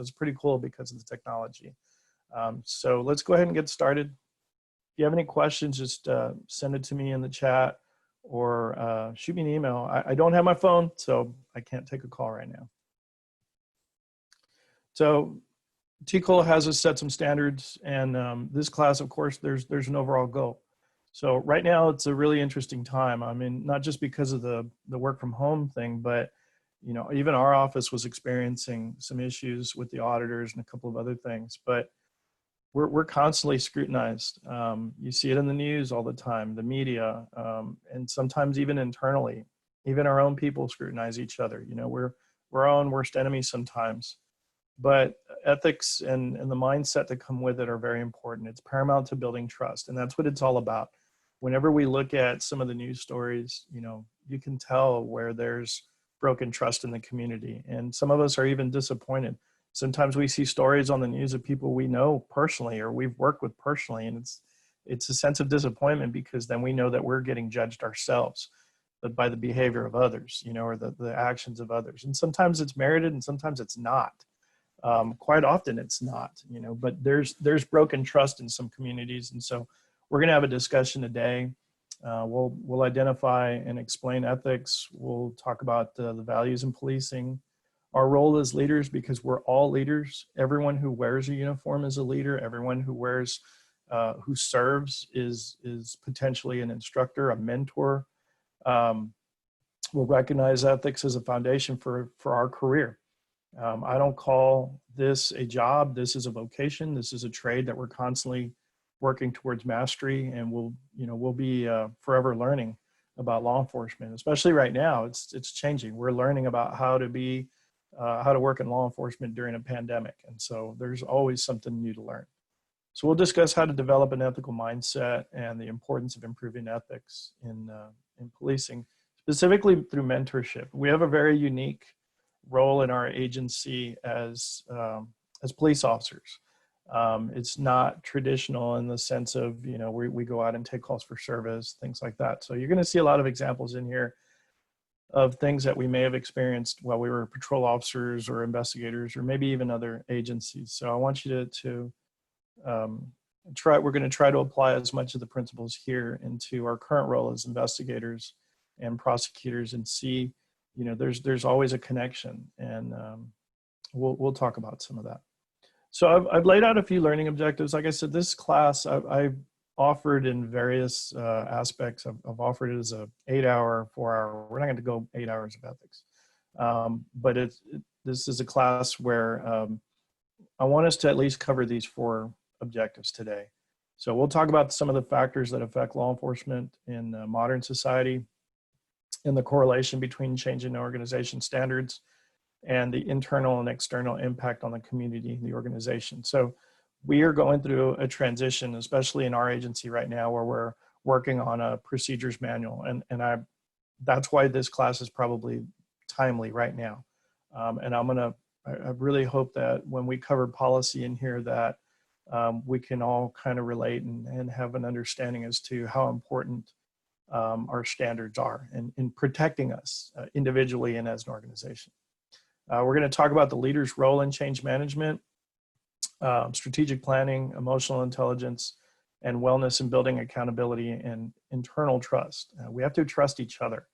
it's pretty cool because of the technology. So let's go ahead and get started. If you have any questions, just send it to me in the chat or shoot me an email. I don't have my phone, so I can't take a call right now. So TCOL has us set some standards, and this class, of course, there's an overall goal. So right now it's a really interesting time. I mean, not just because of the work from home thing, but you know, even our office was experiencing some issues with the auditors and a couple of other things, but we're constantly scrutinized. You see it in the news all the time, the media, and sometimes even internally, even our own people scrutinize each other. You know, we're our own worst enemies sometimes. But ethics and the mindset that come with it are very important. It's paramount to building trust, and that's what it's all about. Whenever we look at some of the news stories, you know, you can tell where there's broken trust in the community, and some of us are even disappointed. Sometimes we see stories on the news of people we know personally or we've worked with personally, and it's a sense of disappointment because then we know that we're getting judged ourselves by the behavior of others, you know, or the actions of others. And sometimes it's merited and sometimes it's not. Quite often it's not, you know, but there's broken trust in some communities. And so we're going to have a discussion today. We'll identify and explain ethics. We'll talk about the values in policing, our role as leaders, because we're all leaders. Everyone who wears a uniform is a leader. Everyone who wears, who serves is potentially an instructor, a mentor. We'll recognize ethics as a foundation for our career. I don't call this a job. This is a vocation. This is a trade that we're constantly working towards mastery, and we'll be forever learning about law enforcement, especially right now. It's changing. We're learning about how to work in law enforcement during a pandemic. And so there's always something new to learn. So we'll discuss how to develop an ethical mindset and the importance of improving ethics in policing, specifically through mentorship. We have a very unique role in our agency as police officers. It's not traditional in the sense of, you know, we go out and take calls for service, things like that. So you're going to see a lot of examples in here of things that we may have experienced while we were patrol officers or investigators or maybe even other agencies. So I want you to we're going to try to apply as much of the principles here into our current role as investigators and prosecutors and see, you know, there's always a connection, and we'll talk about some of that. So I've laid out a few learning objectives. Like I said, this class I've offered in various aspects. I've offered it as a 8-hour, 4-hour. We're not going to go 8 hours of ethics, but this is a class where I want us to at least cover these 4 objectives today. So we'll talk about some of the factors that affect law enforcement in modern society, and the correlation between changing organization standards and the internal and external impact on the community and the organization. So we are going through a transition, especially in our agency right now, where we're working on a procedures manual. And that's why this class is probably timely right now. And I really hope that when we cover policy in here that we can all kind of relate and have an understanding as to how important our standards are in protecting us individually and as an organization. We're going to talk about the leader's role in change management, strategic planning, emotional intelligence, and wellness, and building accountability and internal trust. We have to trust each other,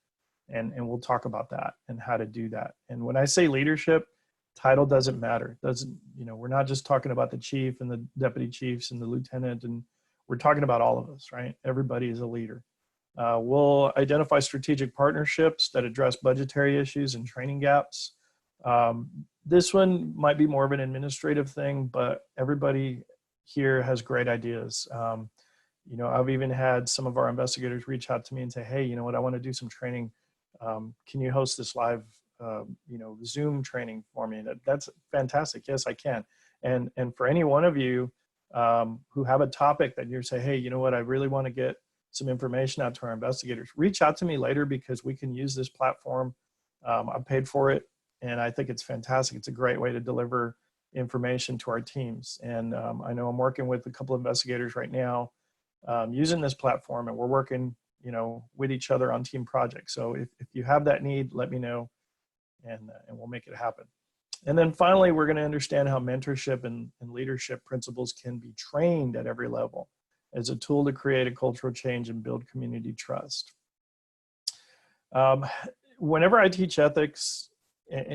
and we'll talk about that and how to do that. And when I say leadership, title doesn't matter. You know, we're not just talking about the chief and the deputy chiefs and the lieutenant, and we're talking about all of us, right? Everybody is a leader. We'll identify strategic partnerships that address budgetary issues and training gaps. This one might be more of an administrative thing, but everybody here has great ideas. You know, I've even had some of our investigators reach out to me and say, hey, you know what, I want to do some training. Can you host this live, you know, Zoom training for me? That's fantastic. Yes, I can. And for any one of you who have a topic that you say, hey, you know what, I really want to get some information out to our investigators, reach out to me later, because we can use this platform. I paid for it, and I think it's fantastic. It's a great way to deliver information to our teams. And I know I'm working with a couple of investigators right now using this platform, and we're working, you know, with each other on team projects. So if you have that need, let me know, and we'll make it happen. And then finally, we're going to understand how mentorship and leadership principles can be trained at every level as a tool to create a cultural change and build community trust. Whenever I teach ethics,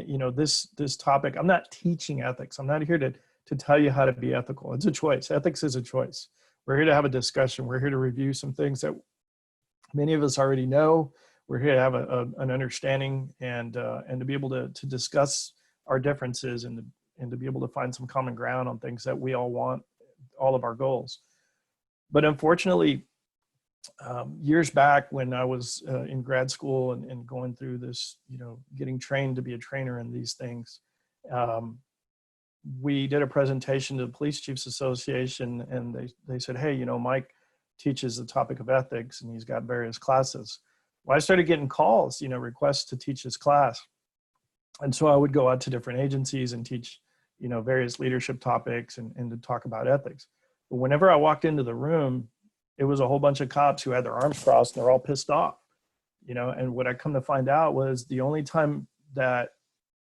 you know, this topic, I'm not teaching ethics. I'm not here to tell you how to be ethical. It's a choice. Ethics is a choice. We're here to have a discussion. We're here to review some things that many of us already know. We're here to have an understanding and to be able to discuss our differences and to be able to find some common ground on things that we all want, all of our goals. But unfortunately, years back when I was in grad school and going through this, you know, getting trained to be a trainer in these things, we did a presentation to the Police Chiefs Association, and they said, hey, you know, Mike teaches the topic of ethics and he's got various classes. Well, I started getting calls, you know, requests to teach this class. And so I would go out to different agencies and teach, you know, various leadership topics and to talk about ethics. But whenever I walked into the room, it was a whole bunch of cops who had their arms crossed and they're all pissed off, you know. And what I come to find out was the only time that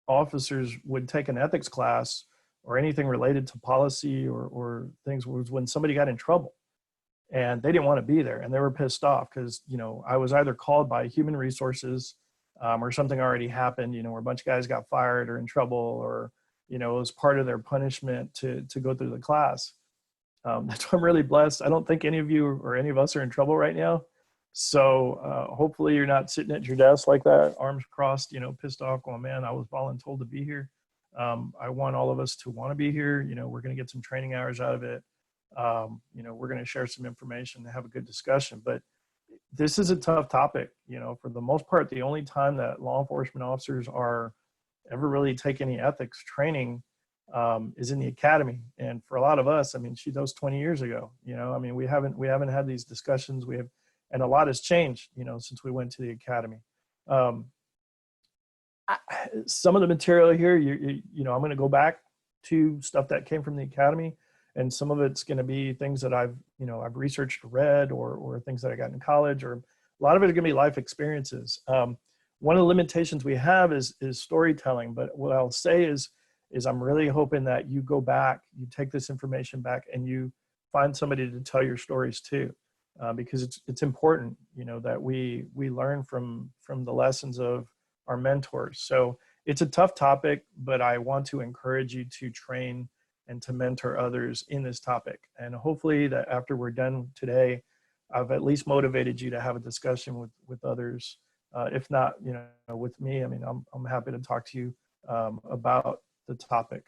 officers would take an ethics class or anything related to policy or things was when somebody got in trouble and they didn't want to be there and they were pissed off because, you know, I was either called by human resources or something already happened, you know, where a bunch of guys got fired or in trouble, or, you know, it was part of their punishment to go through the class. That's why I'm really blessed. I don't think any of you or any of us are in trouble right now. So hopefully you're not sitting at your desk like that, arms crossed, you know, pissed off, going, man, I was voluntold to be here. I want all of us to want to be here. You know, we're going to get some training hours out of it. You know, we're going to share some information and have a good discussion. But this is a tough topic. You know, for the most part, the only time that law enforcement officers are ever really take any ethics training is in the academy. And for a lot of us, I mean, that was 20 years ago. You know, I mean, we haven't had these discussions. And a lot has changed, you know, since we went to the academy. Some of the material here, you know, I'm going to go back to stuff that came from the academy, and some of it's going to be things that I've researched, read, or things that I got in college, or a lot of it is going to be life experiences. One of the limitations we have is storytelling, but what I'll say is I'm really hoping that you go back, you take this information back, and you find somebody to tell your stories to. Because it's important, you know, that we learn from the lessons of our mentors. So it's a tough topic, but I want to encourage you to train and to mentor others in this topic. And hopefully that after we're done today, I've at least motivated you to have a discussion with others. If not, you know, with me, I mean, I'm happy to talk to you about the topic.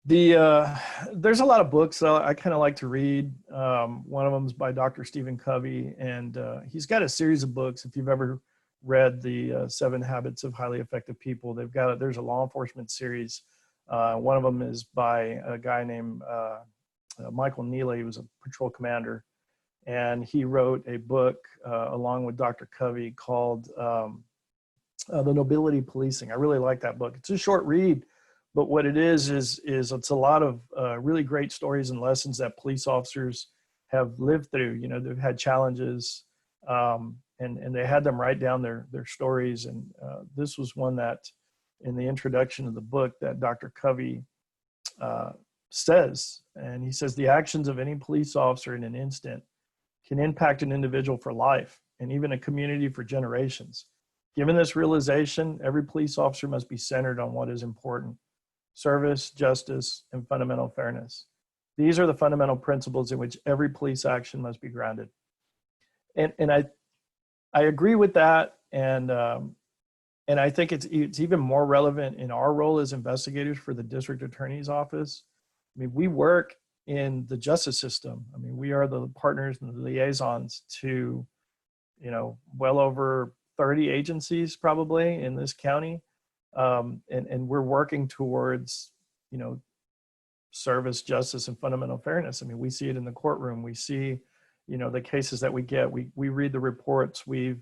There's a lot of books I kind of like to read. One of them is by Dr. Stephen Covey, and he's got a series of books. If you've ever read the 7 Habits of Highly Effective People, there's a law enforcement series. One of them is by a guy named Michael Neely, who was a patrol commander, and he wrote a book along with Dr. Covey called The Nobility Policing. I really like that book. It's a short read. But what it is it's a lot of really great stories and lessons that police officers have lived through. You know, they've had challenges, and they had them write down their stories. And this was one that, in the introduction of the book, that Dr. Covey says, and he says, the actions of any police officer in an instant can impact an individual for life and even a community for generations. Given this realization, every police officer must be centered on what is important: service, justice, and fundamental fairness. These are the fundamental principles in which every police action must be grounded. And I agree with that, and I think it's even more relevant in our role as investigators for the district attorney's office. I mean, we work in the justice system. I mean, we are the partners and the liaisons to, you know, well over 30 agencies probably in this county. And we're working towards, you know, service, justice, and fundamental fairness. I mean, we see it in the courtroom. We see, you know, the cases that we get. We read the reports. We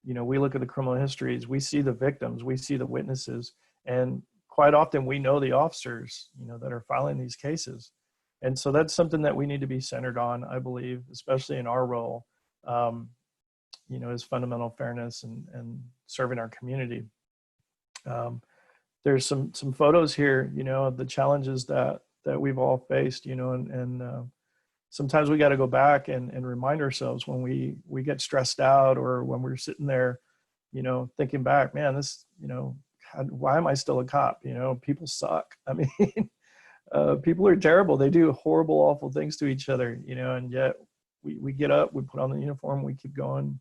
look at the criminal histories. We see the victims. We see the witnesses. And quite often we know the officers, you know, that are filing these cases. And so that's something that we need to be centered on, I believe, especially in our role, you know, is fundamental fairness and serving our community. Um, there's some photos here, of the challenges that we've all faced, and sometimes we got to go back and remind ourselves when we get stressed out, or when we're sitting there, thinking back, man, this, why am I still a cop? People suck. I mean, people are terrible. They do horrible, awful things to each other, and yet we get up, we put on the uniform, we keep going,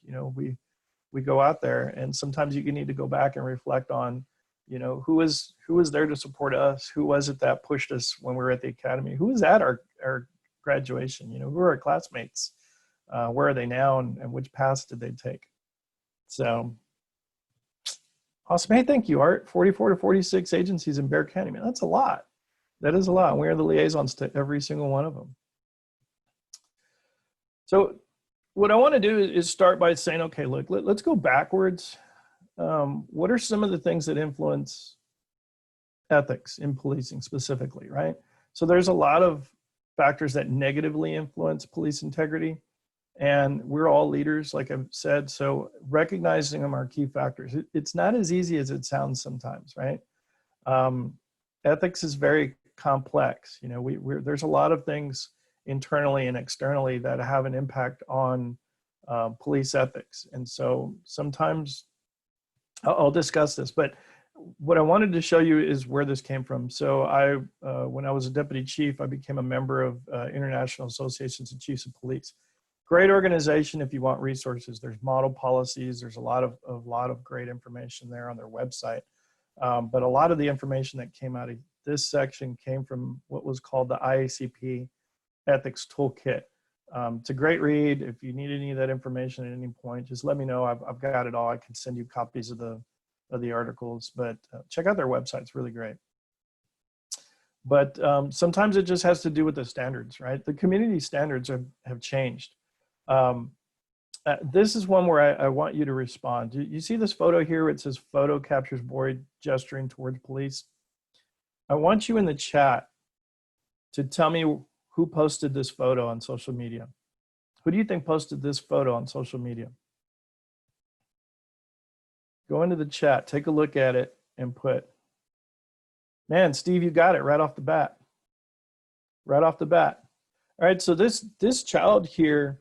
we go out there. And sometimes you need to go back and reflect on, who was there to support us? Who was it that pushed us when we were at the academy? Who was at our graduation? Who are our classmates? Where are they now, and which paths did they take? So awesome. Hey, thank you, Art. 44 to 46 agencies in Bexar County. Man, that's a lot. That is a lot. We are the liaisons to every single one of them. So what I want to do is start by saying, okay, look, let's go backwards. What are some of the things that influence ethics in policing specifically, right? So there's a lot of factors that negatively influence police integrity, and we're all leaders, like I've said, so recognizing them are key factors. It's not as easy as it sounds sometimes, right? Ethics is very complex. There's a lot of things internally and externally that have an impact on police ethics. And so sometimes I'll discuss this, but what I wanted to show you is where this came from. So when I was a deputy chief, I became a member of International Associations of Chiefs of Police. Great organization if you want resources. There's model policies. There's a lot of great information there on their website. But a lot of the information that came out of this section came from what was called the IACP Ethics Toolkit. It's a great read. If you need any of that information at any point, just let me know. I've got it all. I can send you copies of the articles, but check out their website. It's really great. But sometimes it just has to do with the standards, right? The community standards have changed. This is one where I want you to respond. You see this photo here? It says photo captures boy gesturing towards police. I want you in the chat to tell me who posted this photo on social media. Who do you think posted this photo on social media? Go into the chat, take a look at it, and put, man, Steve, you got it right off the bat. Right off the bat. All right, so this child here,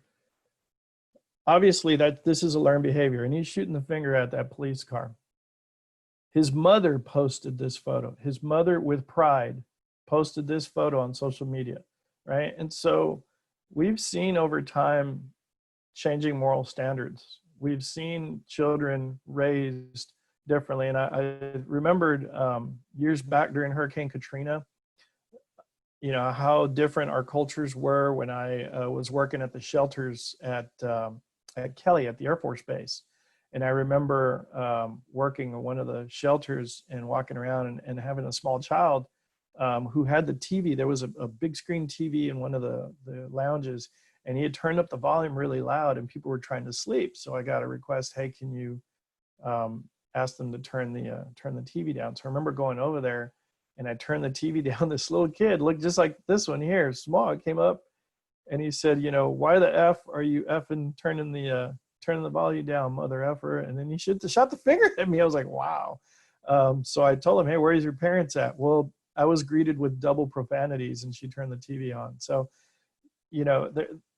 obviously this is a learned behavior, and he's shooting the finger at that police car. His mother posted this photo. His mother, with pride, posted this photo on social media, right? And so we've seen over time changing moral standards. We've seen children raised differently. And I remembered years back during Hurricane Katrina, how different our cultures were when I was working at the shelters at Kelly at the Air Force Base. And I remember working in one of the shelters and walking around and having a small child who had the TV. There was a big screen TV in one of the lounges, and he had turned up the volume really loud, and people were trying to sleep. So I got a request, hey, can you ask them to turn the TV down? So I remember going over there, and I turned the TV down. This little kid looked just like this one here, small, came up, and he said, why the F are you effing turning the volume down, mother effer? And then he shot the finger at me. I was like, wow. So I told him, hey, where's your parents at? Well, I was greeted with double profanities, and she turned the TV on. So,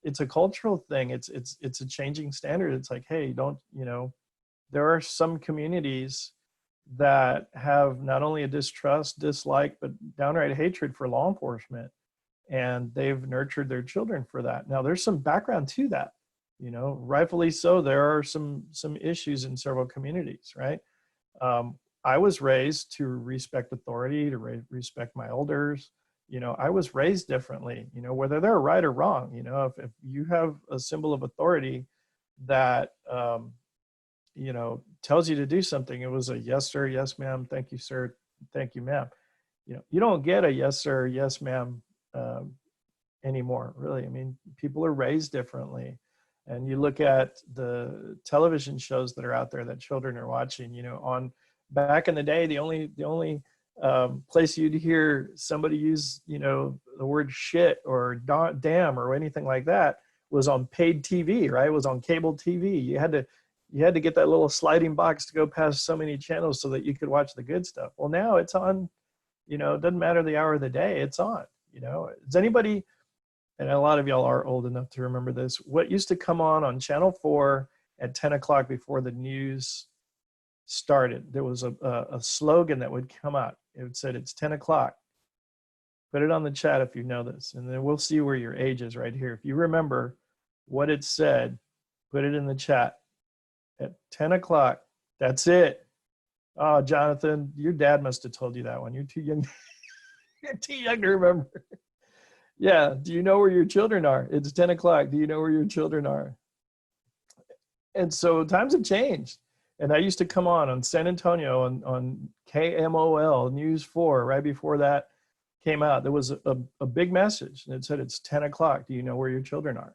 it's a cultural thing. It's a changing standard. It's like, hey, there are some communities that have not only a distrust, dislike, but downright hatred for law enforcement. And they've nurtured their children for that. Now, there's some background to that. Rightfully so, there are some issues in several communities, right? I was raised to respect authority, to respect my elders. I was raised differently, whether they're right or wrong. If you have a symbol of authority that, tells you to do something, it was a yes, sir, yes, ma'am, thank you, sir, thank you, ma'am. You don't get a yes, sir, yes, ma'am anymore, really. I mean, people are raised differently. And you look at the television shows that are out there that children are watching, on back in the day, the only place you'd hear somebody use, the word shit or damn or anything like that was on paid TV, right? It was on cable TV. You had to you had to get that little sliding box to go past so many channels so that you could watch the good stuff. Well, now it's on, you know, it doesn't matter the hour of the day, it's on, you know. Does anybody, and a lot of y'all are old enough to remember this, what used to come on Channel 4 at 10 o'clock before the news started? There was a slogan that would come out. It said, it's 10 o'clock. Put it on the chat if you know this, and then we'll see where your age is right here. If you remember what it said, put it in the chat. At 10 o'clock, that's it. Oh, Jonathan, your dad must have told you that one. You're too young. You're too young to remember. Yeah, do you know where your children are? It's 10 o'clock. Do you know where your children are? And so times have changed. And I used to come on San Antonio on KMOL News 4 right before that came out. There was a big message, and it said, it's 10 o'clock. Do you know where your children are?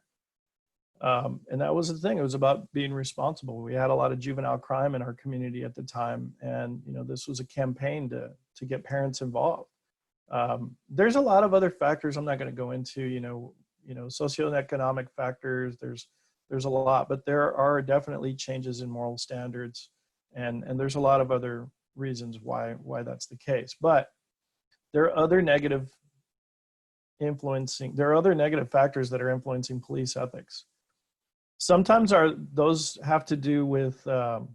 And that was the thing. It was about being responsible. We had a lot of juvenile crime in our community at the time. And, you know, this was a campaign to get parents involved. There's a lot of other factors I'm not going to go into, you know, socioeconomic factors. There's a lot, but there are definitely changes in moral standards. And there's a lot of other reasons why that's the case. But there are other negative factors that are influencing police ethics. Sometimes those have to do with the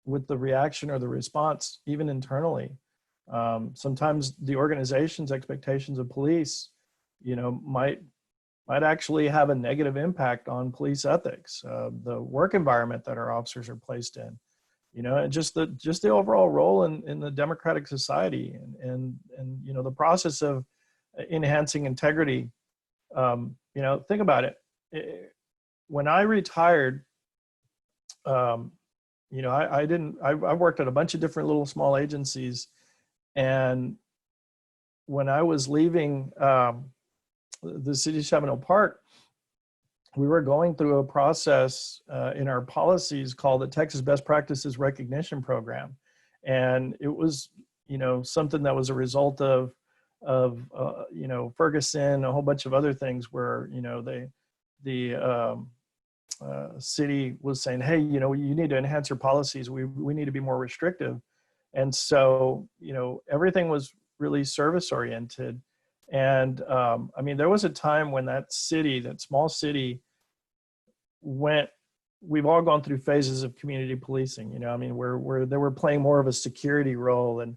reaction or the response, even internally. Sometimes the organization's expectations of police, you know, might actually have a negative impact on police ethics, the work environment that our officers are placed in, you know, and just the overall role in the democratic society, and you know, the process of enhancing integrity. You know, think about it. When I retired, you know, I worked at a bunch of different little small agencies, and when I was leaving the city of Chavano Park, we were going through a process in our policies called the Texas Best Practices Recognition Program. And it was, you know, something that was a result of you know, Ferguson, a whole bunch of other things where, you know, the city was saying, hey, you know, you need to enhance your policies. We need to be more restrictive. And so, you know, everything was really service oriented. And I mean, there was a time when that small city we've all gone through phases of community policing, you know, I mean, where they were playing more of a security role, and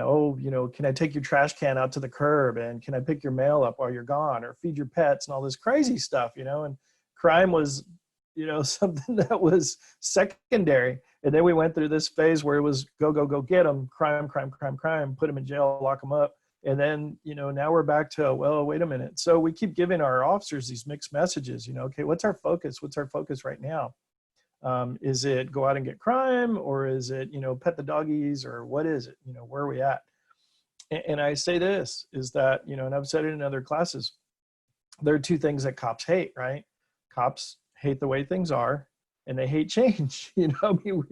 oh, you know, can I take your trash can out to the curb, and can I pick your mail up while you're gone, or feed your pets, and all this crazy stuff, you know, and crime was, you know, something that was secondary. And then we went through this phase where it was go get them, crime, put them in jail, lock them up. And then, you know, now we're back to, well, wait a minute. So we keep giving our officers these mixed messages, you know, okay, what's our focus? What's our focus right now? Is it go out and get crime, or is it, you know, pet the doggies, or what is it? You know, where are we at? And I say this is that, you know, and I've said it in other classes, there are two things that cops hate, right? Cops hate the way things are, and they hate change, you know, I mean,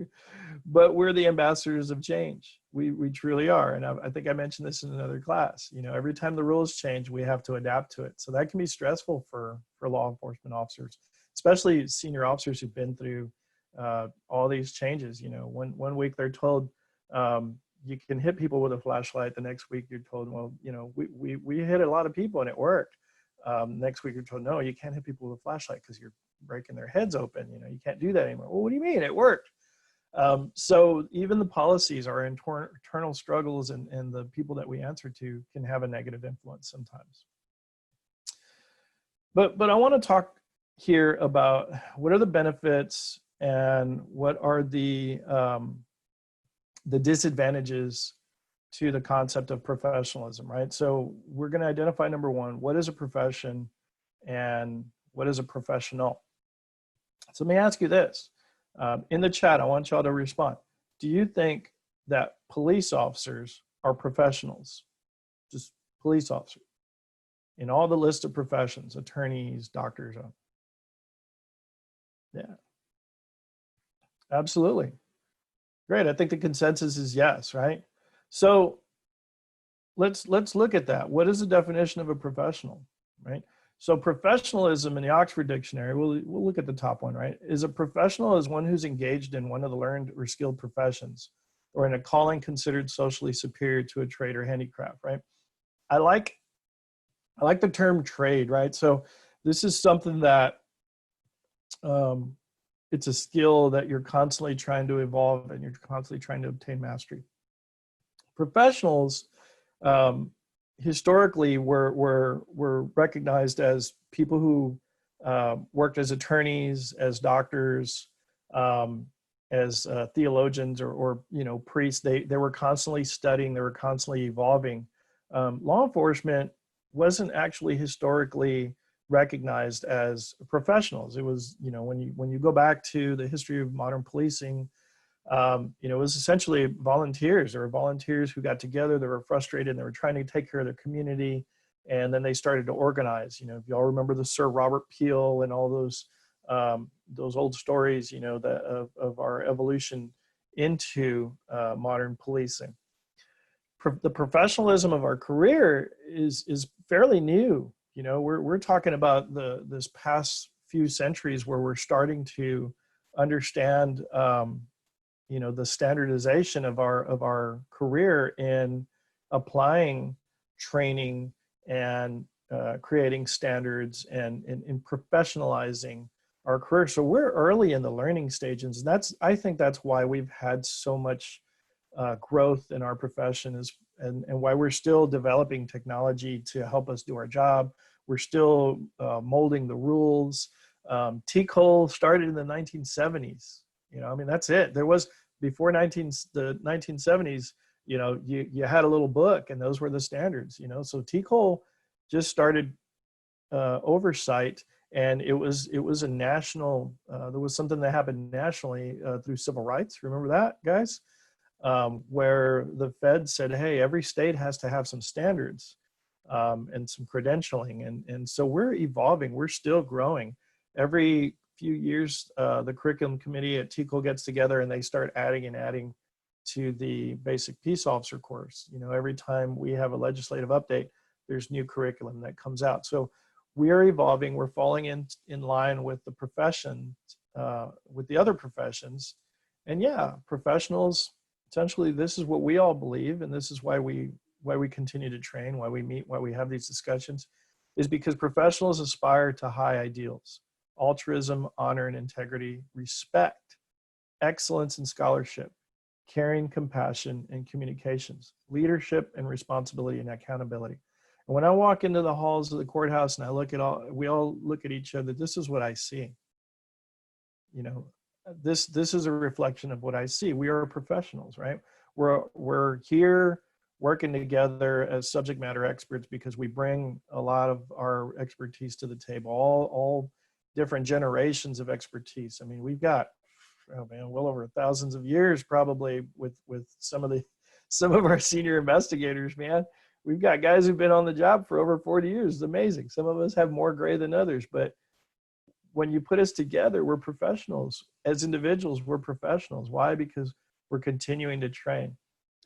but we're the ambassadors of change. We truly are. And I think I mentioned this in another class, you know, every time the rules change, we have to adapt to it. So that can be stressful for law enforcement officers, especially senior officers who've been through all these changes. You know, one week they're told you can hit people with a flashlight. The next week you're told, well, you know, we hit a lot of people and it worked. Next week you're told, no, you can't hit people with a flashlight because you're breaking their heads open. You know, you can't do that anymore. Well, what do you mean? It worked. So even the policies, our internal struggles, and the people that we answer to can have a negative influence sometimes. But I want to talk here about what are the benefits and what are the disadvantages to the concept of professionalism, right? So we're going to identify, number one, what is a profession and what is a professional? So let me ask you this. In the chat, I want y'all to respond. Do you think that police officers are professionals? Just police officers. In all the list of professions, attorneys, doctors. Yeah. Absolutely. Great. I think the consensus is yes, right? So let's look at that. What is the definition of a professional, right? So professionalism in the Oxford Dictionary, we'll look at the top one, right? Is a professional is one who's engaged in one of the learned or skilled professions or in a calling considered socially superior to a trade or handicraft, right? I like the term trade, right? So this is something that um, it's a skill that you're constantly trying to evolve and you're constantly trying to obtain mastery. Professionals um, historically were recognized as people who worked as attorneys, as doctors, as theologians, or you know, priests. They were constantly studying. They were constantly evolving. Law enforcement wasn't actually historically recognized as professionals. It was, you know, when you go back to the history of modern policing, you know, it was essentially volunteers. There were volunteers who got together. They were frustrated. They were trying to take care of their community, and then they started to organize. You know, if y'all remember the Sir Robert Peel and all those old stories, you know, that of our evolution into modern policing. The professionalism of our career is fairly new. You know, we're talking about this past few centuries where we're starting to understand. You know, the standardization of our career in applying training and creating standards and in professionalizing our career. So we're early in the learning stages. I think that's why we've had so much growth in our profession, and why we're still developing technology to help us do our job. We're still molding the rules. TCOL started in the 1970s. You know, I mean, that's it. There was, before the 1970s, you know, you had a little book and those were the standards, you know. So TCOL just started oversight, and it was a national, there was something that happened nationally through civil rights. Remember that, guys? Where the Fed said, hey, every state has to have some standards and some credentialing. And so we're evolving, we're still growing. Every few years, the curriculum committee at TCOL gets together and they start adding to the basic peace officer course. You know, every time we have a legislative update, there's new curriculum that comes out. So we are evolving, we're falling in line with the profession, with the other professions. And yeah, professionals, essentially, this is what we all believe, and this is why we continue to train, why we meet, why we have these discussions, is because professionals aspire to high ideals: altruism, honor and integrity, respect, excellence in scholarship, caring, compassion, and communications, leadership and responsibility and accountability. And when I walk into the halls of the courthouse and we all look at each other, this is what I see. You know, this is a reflection of what I see. We are professionals, right? We're here working together as subject matter experts because we bring a lot of our expertise to the table, all different generations of expertise. I mean, we've got, oh man, well over thousands of years probably with some of our senior investigators, man. We've got guys who've been on the job for over 40 years. It's amazing. Some of us have more gray than others, but when you put us together, we're professionals. As individuals, we're professionals. Why? Because we're continuing to train.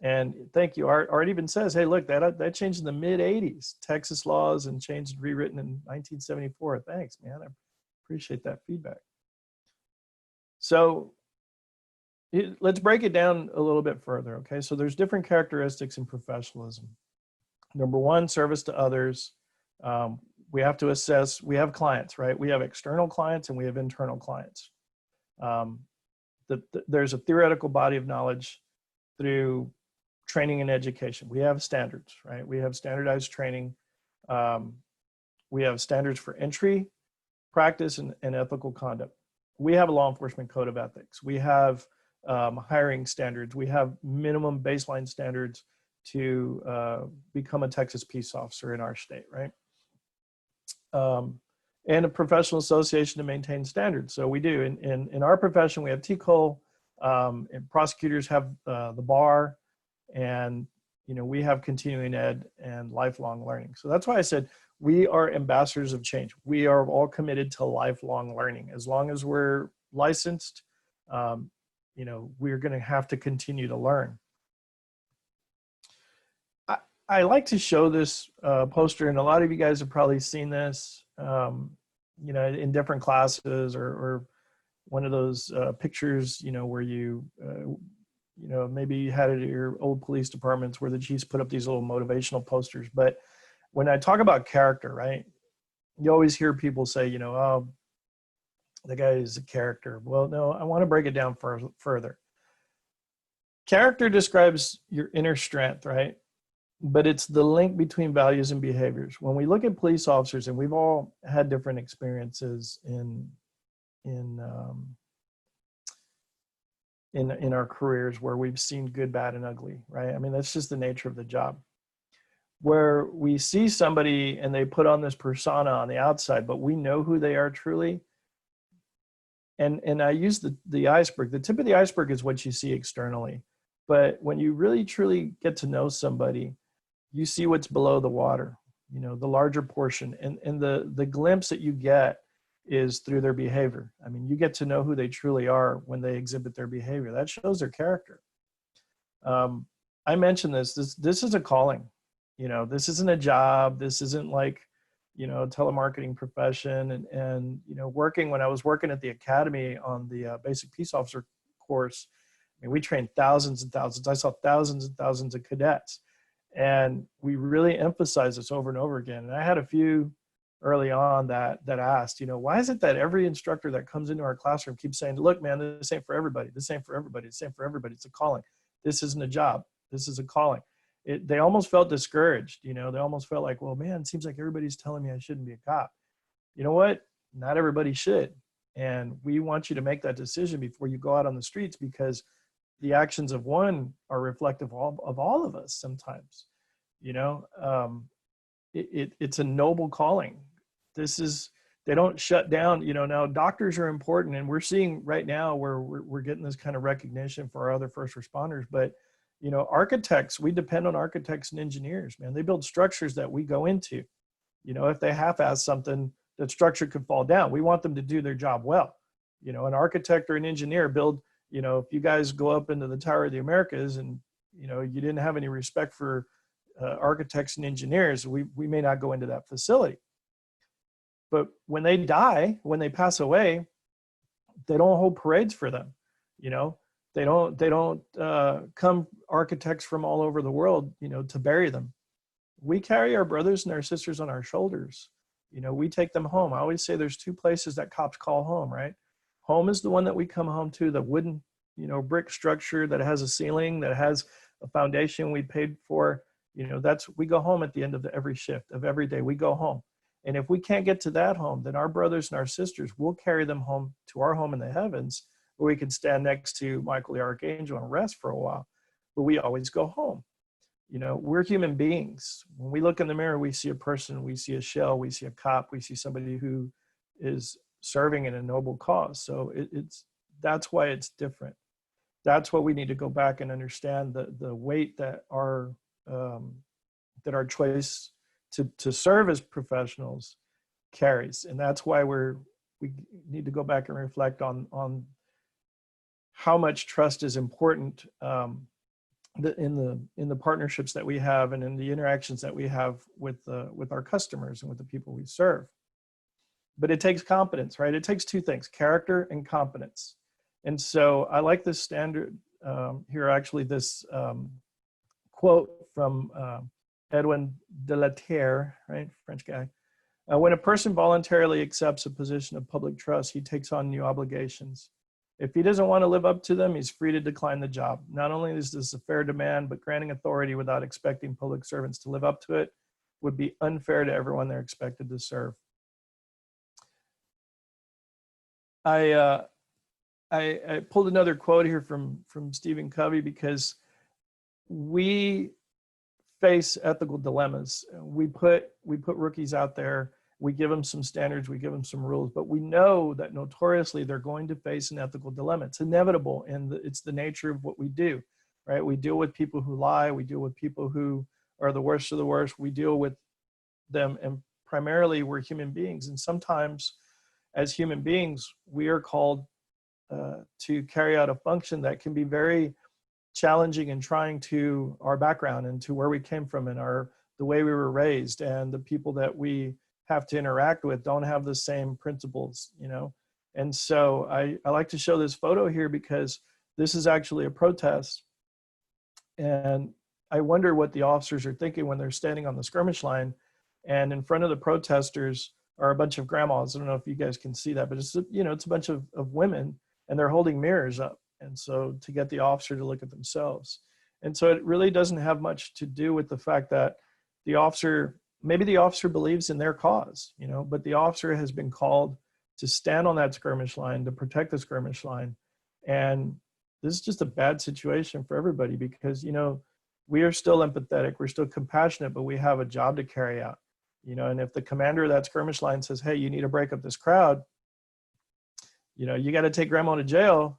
And thank you. Art even says, hey, look, that changed in the mid 80s, Texas laws, and changed, rewritten in 1974. Thanks, man. I appreciate that feedback. So let's break it down a little bit further. Okay. So there's different characteristics in professionalism. Number one, service to others. We have to assess, we have clients, right? We have external clients and we have internal clients. There's a theoretical body of knowledge through training and education. We have standards, right? We have standardized training. We have standards for entry, practice, and ethical conduct. We have a law enforcement code of ethics. We have hiring standards. We have minimum baseline standards to become a Texas peace officer in our state, right? And a professional association to maintain standards. So we do. In our profession, we have TCOL, and prosecutors have the bar, and you know, we have continuing ed and lifelong learning. So that's why I said we are ambassadors of change. We are all committed to lifelong learning. As long as we're licensed, you know, we're going to have to continue to learn. I like to show this poster, and a lot of you guys have probably seen this. you know, in different classes, or one of those pictures, you know, where you know, maybe you had it at your old police departments where the chiefs put up these little motivational posters. But when I talk about character, right, you always hear people say, you know, oh, the guy is a character. Well, no, I want to break it down further. Character describes your inner strength, right? But it's the link between values and behaviors. When we look at police officers, and we've all had different experiences in in our careers where we've seen good, bad, and ugly, right? I mean, that's just the nature of the job. Where we see somebody and they put on this persona on the outside, but we know who they are truly. And I use the iceberg. The tip of the iceberg is what you see externally. But when you really truly get to know somebody, you see what's below the water, you know, the larger portion. And the glimpse that you get is through their behavior. I mean, you get to know who they truly are when they exhibit their behavior. That shows their character. I mentioned this is a calling. You know, this isn't a job. This isn't like, you know, a telemarketing profession. And you know, when I was working at the academy on the basic peace officer course, I mean, we trained thousands and thousands. I saw thousands and thousands of cadets. And we really emphasize this over and over again. And I had a few early on that asked, you know, why is it that every instructor that comes into our classroom keeps saying, look, man, this ain't for everybody. This ain't for everybody. This ain't for everybody. It's a calling. This isn't a job. This is a calling. They almost felt discouraged. You know, they almost felt like, well, man, it seems like everybody's telling me I shouldn't be a cop. You know what? Not everybody should. And we want you to make that decision before you go out on the streets, because the actions of one are reflective of all of us sometimes. You know, it's a noble calling. They don't shut down. You know, now doctors are important, and we're seeing right now where we're getting this kind of recognition for our other first responders. But, you know, architects, we depend on architects and engineers, man. They build structures that we go into. You know, if they half-ass something, that structure could fall down. We want them to do their job well. You know, an architect or an engineer build, you know, if you guys go up into the Tower of the Americas and, you know, you didn't have any respect for architects and engineers, we may not go into that facility. But when they die, when they pass away, they don't hold parades for them. You know, they don't come architects from all over the world, you know, to bury them. We carry our brothers and our sisters on our shoulders. You know, we take them home. I always say there's two places that cops call home, right? Home is the one that we come home to, the wooden, you know, brick structure that has a ceiling, that has a foundation we paid for. You know, we go home at the end of every shift of every day. We go home. And if we can't get to that home, then our brothers and our sisters, will carry them home to our home in the heavens, where we can stand next to Michael the Archangel and rest for a while. But we always go home. You know, we're human beings. When we look in the mirror, we see a person, we see a shell, we see a cop, we see somebody who is serving in a noble cause. So that's why it's different. That's what we need to go back and understand, the weight that our choice to serve as professionals carries. And that's why we need to go back and reflect on how much trust is important in the partnerships that we have, and in the interactions that we have with our customers and with the people we serve. But it takes competence, right? It takes two things: character and competence. And so I like this standard here, actually, this quote from Edwin de la Terre, right, French guy. When a person voluntarily accepts a position of public trust, he takes on new obligations. If he doesn't want to live up to them, he's free to decline the job. Not only is this a fair demand, but granting authority without expecting public servants to live up to it would be unfair to everyone they're expected to serve. I pulled another quote here from Stephen Covey, because we face ethical dilemmas. We put rookies out there. We give them some standards, we give them some rules, but we know that notoriously they're going to face an ethical dilemma. It's inevitable, and it's the nature of what we do, right? We deal with people who lie. We deal with people who are the worst of the worst. We deal with them, and primarily we're human beings. And sometimes as human beings, we are called to carry out a function that can be very challenging and trying to our background and to where we came from and the way we were raised and the people that we have to interact with don't have the same principles, And so I like to show this photo here because this is actually a protest. And I wonder what the officers are thinking when they're standing on the skirmish line, and in front of the protesters are a bunch of grandmas. I don't know if you guys can see that, but it's a bunch of women, and they're holding mirrors up. And so to get the officer to look at themselves. And so it really doesn't have much to do with the fact that maybe the officer believes in their cause, but the officer has been called to stand on that skirmish line, to protect the skirmish line. And this is just a bad situation for everybody because, we are still empathetic, we're still compassionate, but we have a job to carry out, and if the commander of that skirmish line says, hey, you need to break up this crowd, you got to take grandma to jail.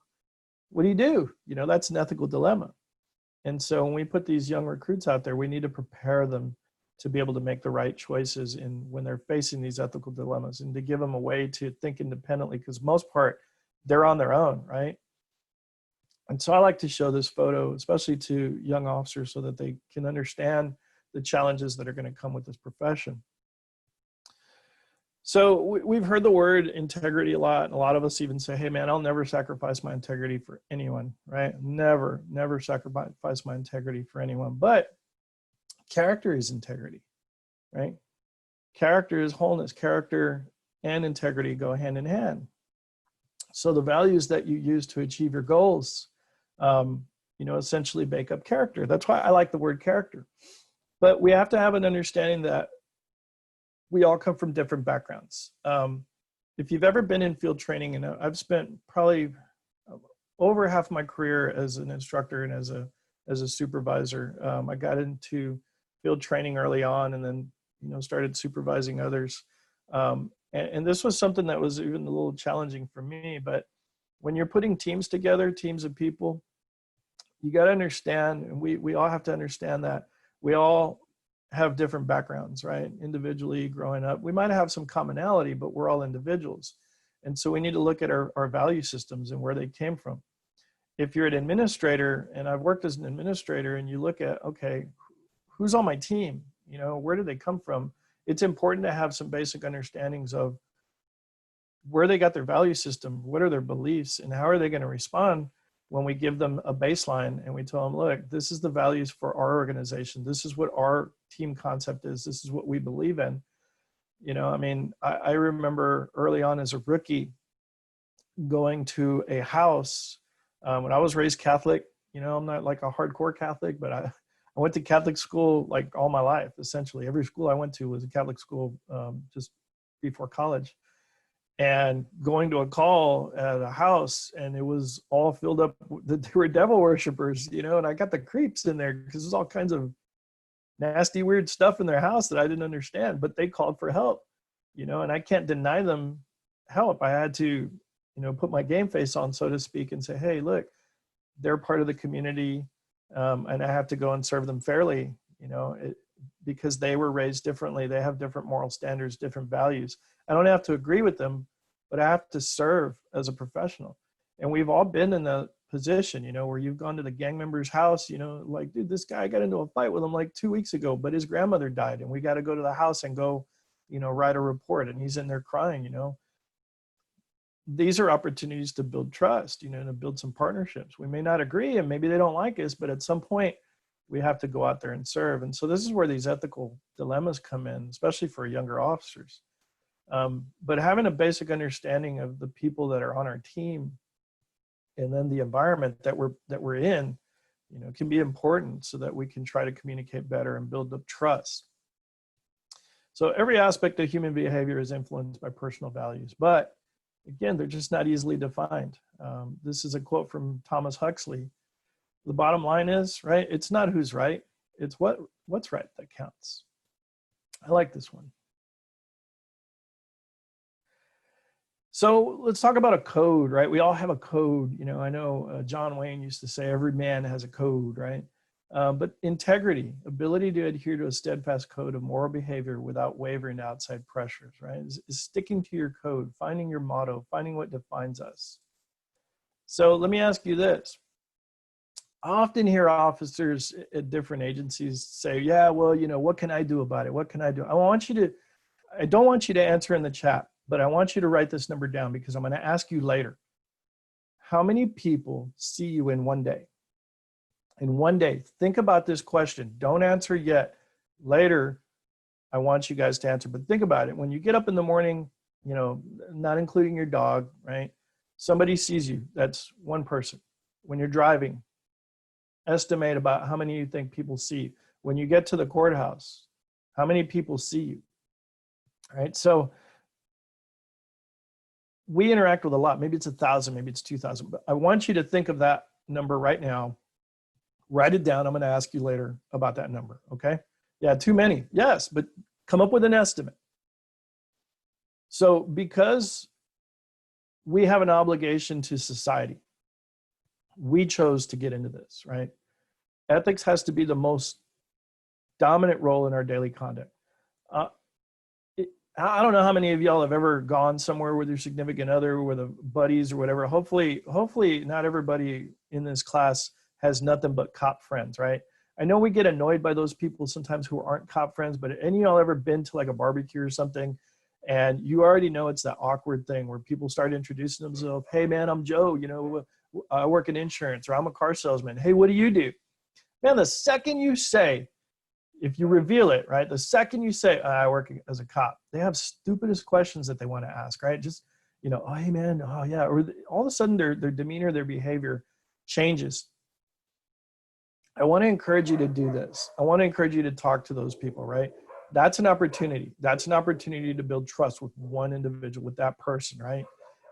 What do? That's an ethical dilemma. And so when we put these young recruits out there, we need to prepare them to be able to make the right choices when they're facing these ethical dilemmas, and to give them a way to think independently, because most part, they're on their own, right? And so I like to show this photo, especially to young officers, so that they can understand the challenges that are going to come with this profession. So we've heard the word integrity a lot, and a lot of us even say, hey man, I'll never sacrifice my integrity for anyone, right? Never sacrifice my integrity for anyone. But character is integrity, right? Character is wholeness. Character and integrity go hand in hand. So the values that you use to achieve your goals, essentially make up character. That's why I like the word character. But we have to have an understanding that we all come from different backgrounds. If you've ever been in field training, and I've spent probably over half my career as an instructor and as a supervisor. I got into field training early on, and then started supervising others. And this was something that was even a little challenging for me. But when you're putting teams together, teams of people, you got to understand, and we all have to understand that we all have different backgrounds, right? Individually growing up, we might have some commonality, but we're all individuals. And so we need to look at our value systems and where they came from. If you're an administrator, and I've worked as an administrator, and you look at, okay, who's on my team? Where do they come from? It's important to have some basic understandings of where they got their value system, what are their beliefs, and how are they going to respond when we give them a baseline and we tell them, look, this is the values for our organization. This is what our team concept is. This is what we believe in. I remember early on as a rookie going to a house when I was raised Catholic. I'm not like a hardcore Catholic, but I went to Catholic school like all my life, essentially. Every school I went to was a Catholic school just before college. And going to a call at a house, and it was all filled up, they were devil worshipers, and I got the creeps in there because there's all kinds of nasty, weird stuff in their house that I didn't understand, but they called for help, and I can't deny them help. I had to, put my game face on, so to speak, and say, hey, look, they're part of the community, and I have to go and serve them fairly, because they were raised differently. They have different moral standards, different values. I don't have to agree with them, but I have to serve as a professional. And we've all been in the position, where you've gone to the gang member's house, like, dude, this guy got into a fight with him like 2 weeks ago, but his grandmother died, and we got to go to the house and go, write a report, and he's in there crying, These are opportunities to build trust, to build some partnerships. We may not agree, and maybe they don't like us, but at some point we have to go out there and serve. And so this is where these ethical dilemmas come in, especially for younger officers. But having a basic understanding of the people that are on our team, and then the environment that we're in, can be important so that we can try to communicate better and build up trust. So every aspect of human behavior is influenced by personal values, but again, they're just not easily defined. This is a quote from Thomas Huxley. The bottom line is, right, it's not who's right, it's what's right that counts. I like this one. So let's talk about a code, right? We all have a code. I know John Wayne used to say every man has a code, right? But integrity, ability to adhere to a steadfast code of moral behavior without wavering to outside pressures, right? Is sticking to your code, finding your motto, finding what defines us. So let me ask you this. I often hear officers at different agencies say, yeah, well, what can I do about it? What can I do? I don't want you to answer in the chat, but I want you to write this number down because I'm going to ask you later. How many people see you in one day? In one day, think about this question. Don't answer yet. Later, I want you guys to answer, but think about it. When you get up in the morning, you know, not including your dog, right? Somebody sees you, that's one person. When you're driving, estimate about how many you think people see you. When you get to the courthouse, how many people see you, right? So we interact with a lot. Maybe it's 1,000, maybe it's 2,000, but I want you to think of that number right now. Write it down. I'm going to ask you later about that number, okay? Yeah, too many. Yes, but come up with an estimate. So because we have an obligation to society, we chose to get into this, right? Ethics has to be the most dominant role in our daily conduct. I don't know how many of y'all have ever gone somewhere with your significant other, with a buddies or whatever. Hopefully not everybody in this class has nothing but cop friends, right? I know we get annoyed by those people sometimes who aren't cop friends, but any of y'all ever been to like a barbecue or something, and you already know it's that awkward thing where people start introducing themselves. Hey man, I'm Joe, you know, I work in insurance, or I'm a car salesman. Hey, what do you do? Man, the second you say, if you reveal it, right? The second you say, I work as a cop, they have stupidest questions that they want to ask, right? Just, you know, oh, hey man, oh yeah. Or all of a sudden their demeanor, their behavior changes. I want to encourage you to do this. I want to encourage you to talk to those people, right? That's an opportunity. That's an opportunity to build trust with one individual, with that person, right?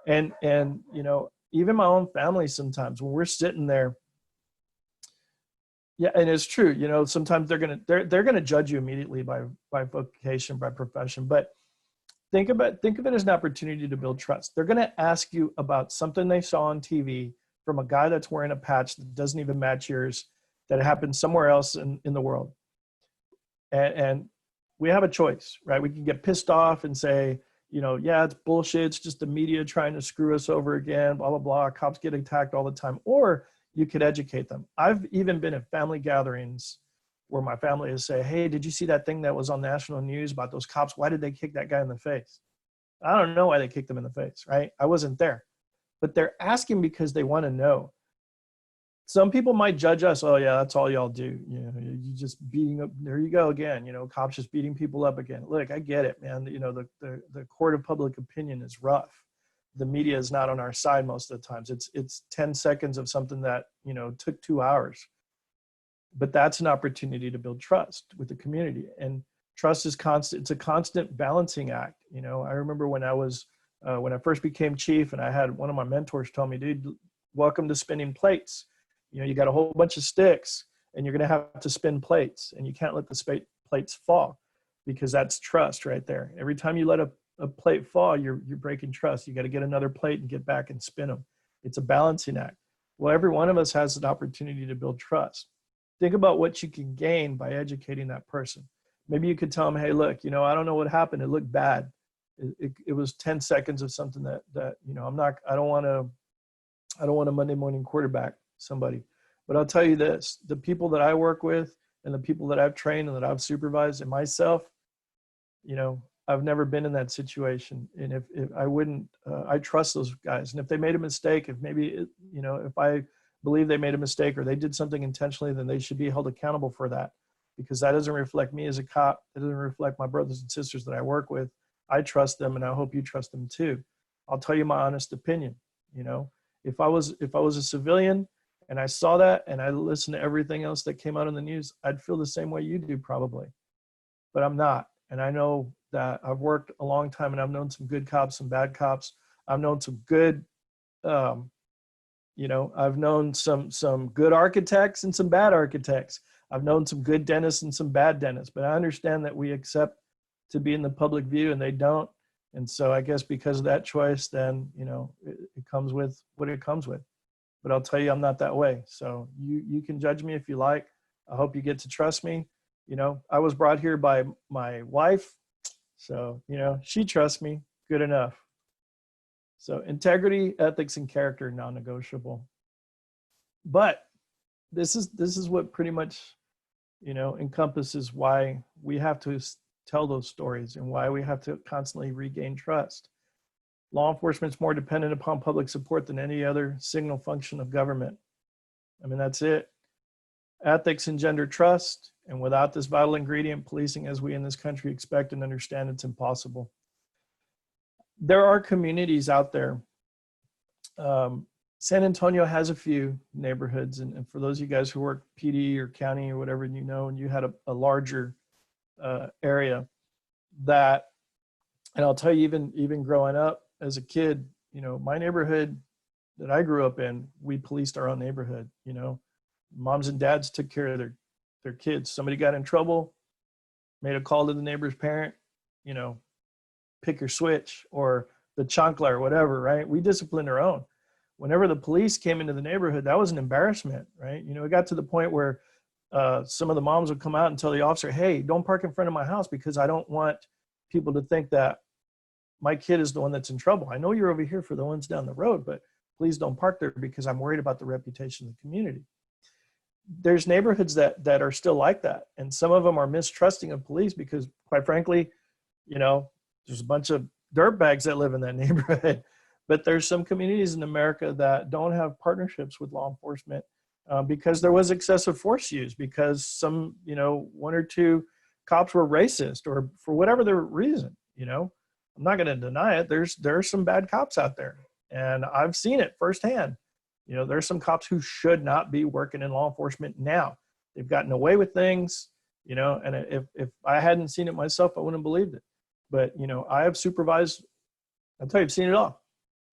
And you know, even my own family sometimes when we're sitting there, yeah, and it's true. You know, sometimes they're gonna judge you immediately by vocation, by profession. But think of it as an opportunity to build trust. They're gonna ask you about something they saw on TV from a guy that's wearing a patch that doesn't even match yours, that happened somewhere else in the world. And we have a choice, right? We can get pissed off and say, you know, yeah, it's bullshit. It's just the media trying to screw us over again, blah, blah, blah. Cops get attacked all the time. Or you could educate them. I've even been at family gatherings where my family is say, hey, did you see that thing that was on national news about those cops? Why did they kick that guy in the face? I don't know why they kicked him in the face, right? I wasn't there. But they're asking because they want to know. Some people might judge us, oh yeah, that's all y'all do. You know, you just beating up, there you go again, you know, cops just beating people up again. Look, I get it, man. You know, the court of public opinion is rough. The media is not on our side most of the times. It's 10 seconds of something that, you know, took 2 hours. But that's an opportunity to build trust with the community. And trust is constant. It's a constant balancing act. You know, I remember when I first became chief, and I had one of my mentors tell me, dude, welcome to spinning plates. You know, you got a whole bunch of sticks and you're going to have to spin plates, and you can't let the plates fall, because that's trust right there. Every time you let a plate fall, you're breaking trust. You got to get another plate and get back and spin them. It's a balancing act. Well, every one of us has an opportunity to build trust. Think about what you can gain by educating that person. Maybe you could tell them, hey, look, you know, I don't know what happened. It looked bad. It was 10 seconds of something that, you know, I don't want to Monday morning quarterback somebody. But I'll tell you this, the people that I work with and the people that I've trained and that I've supervised, and myself, you know, I've never been in that situation. And if I wouldn't, I trust those guys. And if they made a mistake, if maybe, you know, if I believe they made a mistake or they did something intentionally, then they should be held accountable for that, because that doesn't reflect me as a cop. It doesn't reflect my brothers and sisters that I work with. I trust them, and I hope you trust them too. I'll tell you my honest opinion. You know, if I was a civilian and I saw that and I listened to everything else that came out in the news, I'd feel the same way you do probably. But I'm not. And I know that I've worked a long time, and I've known some good cops, some bad cops. I've known some good, you know, I've known some good architects and some bad architects. I've known some good dentists and some bad dentists. But I understand that we accept to be in the public view and they don't. And so I guess because of that choice, then, you know, it comes with what it comes with. But I'll tell you, I'm not that way. So you can judge me if you like. I hope you get to trust me. You know, I was brought here by my wife. So, you know, she trusts me. Good enough. So integrity, ethics, and character are non-negotiable. But this is what pretty much, you know, encompasses why we have to tell those stories and why we have to constantly regain trust. Law enforcement is more dependent upon public support than any other signal function of government. I mean, that's it. Ethics engender trust, and without this vital ingredient, policing as we in this country expect and understand, it's impossible. There are communities out there. San Antonio has a few neighborhoods, and for those of you guys who work PD or county or whatever, you know, and you had a larger area that, and I'll tell you, even growing up as a kid, you know, my neighborhood that I grew up in, we policed our own neighborhood. You know, moms and dads took care of their kids. Somebody got in trouble, made a call to the neighbor's parent, you know, pick your switch or the chancla or whatever, right? We disciplined our own. Whenever the police came into the neighborhood, that was an embarrassment, right? You know, it got to the point where some of the moms would come out and tell the officer, hey, don't park in front of my house because I don't want people to think that my kid is the one that's in trouble. I know you're over here for the ones down the road, but please don't park there because I'm worried about the reputation of the community. There's neighborhoods that are still like that. And some of them are mistrusting of police because, quite frankly, you know, there's a bunch of dirtbags that live in that neighborhood. But there's some communities in America that don't have partnerships with law enforcement because there was excessive force used, because some, you know, one or two cops were racist or for whatever the reason, you know. I'm not going to deny it. There are some bad cops out there, and I've seen it firsthand. You know, there's some cops who should not be working in law enforcement now. They've gotten away with things, you know, and if I hadn't seen it myself, I wouldn't have believed it. But, you know, I have supervised, I'll tell you, I've seen it all.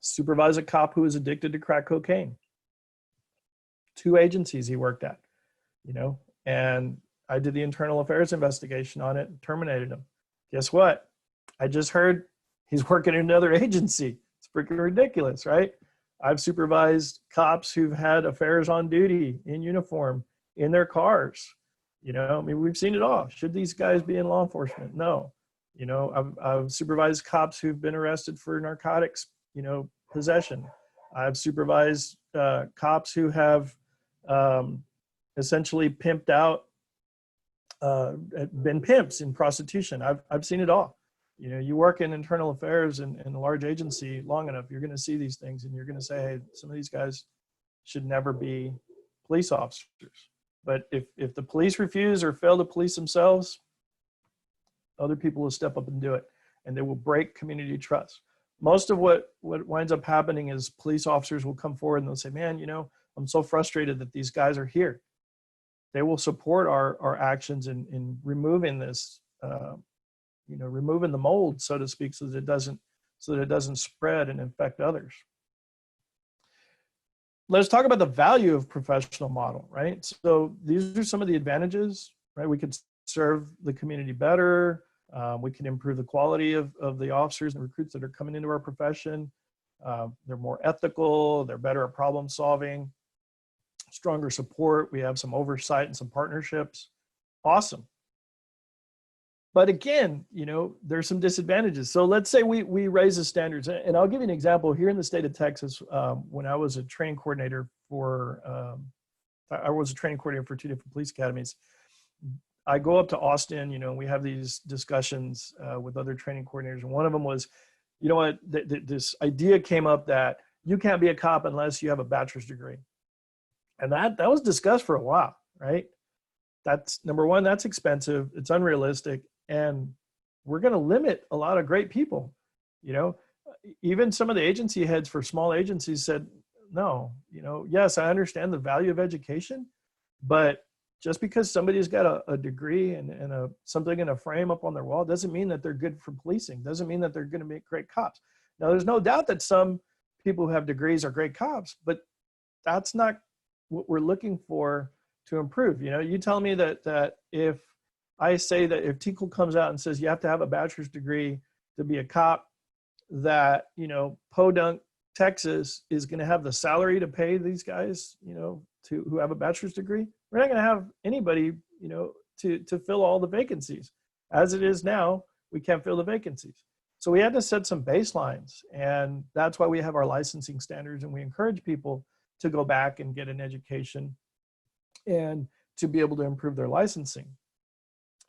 Supervise a cop who was addicted to crack cocaine. 2 agencies he worked at, you know, and I did the internal affairs investigation on it and terminated him. Guess what? I just heard he's working in another agency. It's freaking ridiculous, right? I've supervised cops who've had affairs on duty in uniform in their cars. You know, I mean, we've seen it all. Should these guys be in law enforcement? No. You know, I've supervised cops who've been arrested for narcotics, you know, possession. I've supervised cops who have essentially pimped out, been pimps in prostitution. I've seen it all. You know, you work in internal affairs in a large agency long enough, you're going to see these things, and you're going to say, hey, some of these guys should never be police officers. But if the police refuse or fail to police themselves, other people will step up and do it, and they will break community trust. Most of what winds up happening is police officers will come forward and they'll say, man, you know, I'm so frustrated that these guys are here. They will support our actions in removing this, you know, removing the mold, so to speak, so that it doesn't spread and infect others. Let's talk about the value of professional model, right? So these are some of the advantages, right? We could serve the community better. We can improve the quality of the officers and recruits that are coming into our profession. They're more ethical, they're better at problem solving, stronger support. We have some oversight and some partnerships. Awesome. But again, you know, there's some disadvantages. So let's say we raise the standards, and I'll give you an example. Here in the state of Texas, when I was a training coordinator for, I was a training coordinator for 2 different police academies. I go up to Austin, you know, and we have these discussions with other training coordinators. And one of them was, you know what, this idea came up that you can't be a cop unless you have a bachelor's degree. And that was discussed for a while, right? That's number one, that's expensive. It's unrealistic. And we're going to limit a lot of great people. You know, even some of the agency heads for small agencies said, no, you know, yes, I understand the value of education, but just because somebody's got a degree and something in a frame up on their wall doesn't mean that they're good for policing, doesn't mean that they're going to make great cops. Now, there's no doubt that some people who have degrees are great cops, but that's not what we're looking for to improve. You know, you tell me that if I say that if TCOL comes out and says you have to have a bachelor's degree to be a cop, that, you know, Podunk, Texas is going to have the salary to pay these guys, you know, who have a bachelor's degree. We're not going to have anybody, you know, to fill all the vacancies. As it is now, we can't fill the vacancies. So we had to set some baselines, and that's why we have our licensing standards, and we encourage people to go back and get an education and to be able to improve their licensing.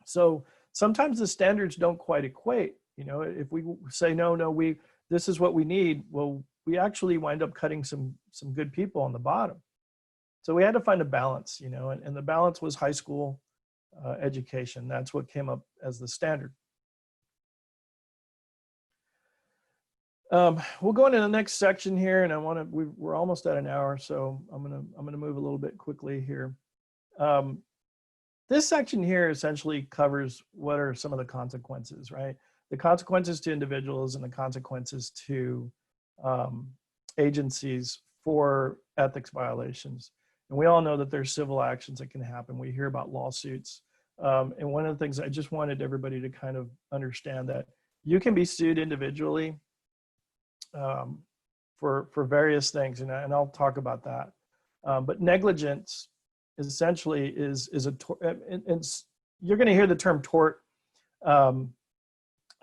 So sometimes the standards don't quite equate. You know, if we say, no, this is what we need, well, we actually wind up cutting some good people on the bottom. So we had to find a balance, you know, and the balance was high school education. That's what came up as the standard. We'll go into the next section here, and we're almost at an hour, so I'm gonna move a little bit quickly here. This section here essentially covers what are some of the consequences, right? The consequences to individuals and the consequences to agencies for ethics violations. And we all know that there's civil actions that can happen. We hear about lawsuits. And one of the things I just wanted everybody to kind of understand that you can be sued individually for various things, and I'll talk about that. But negligence essentially is a you're going to hear the term tort.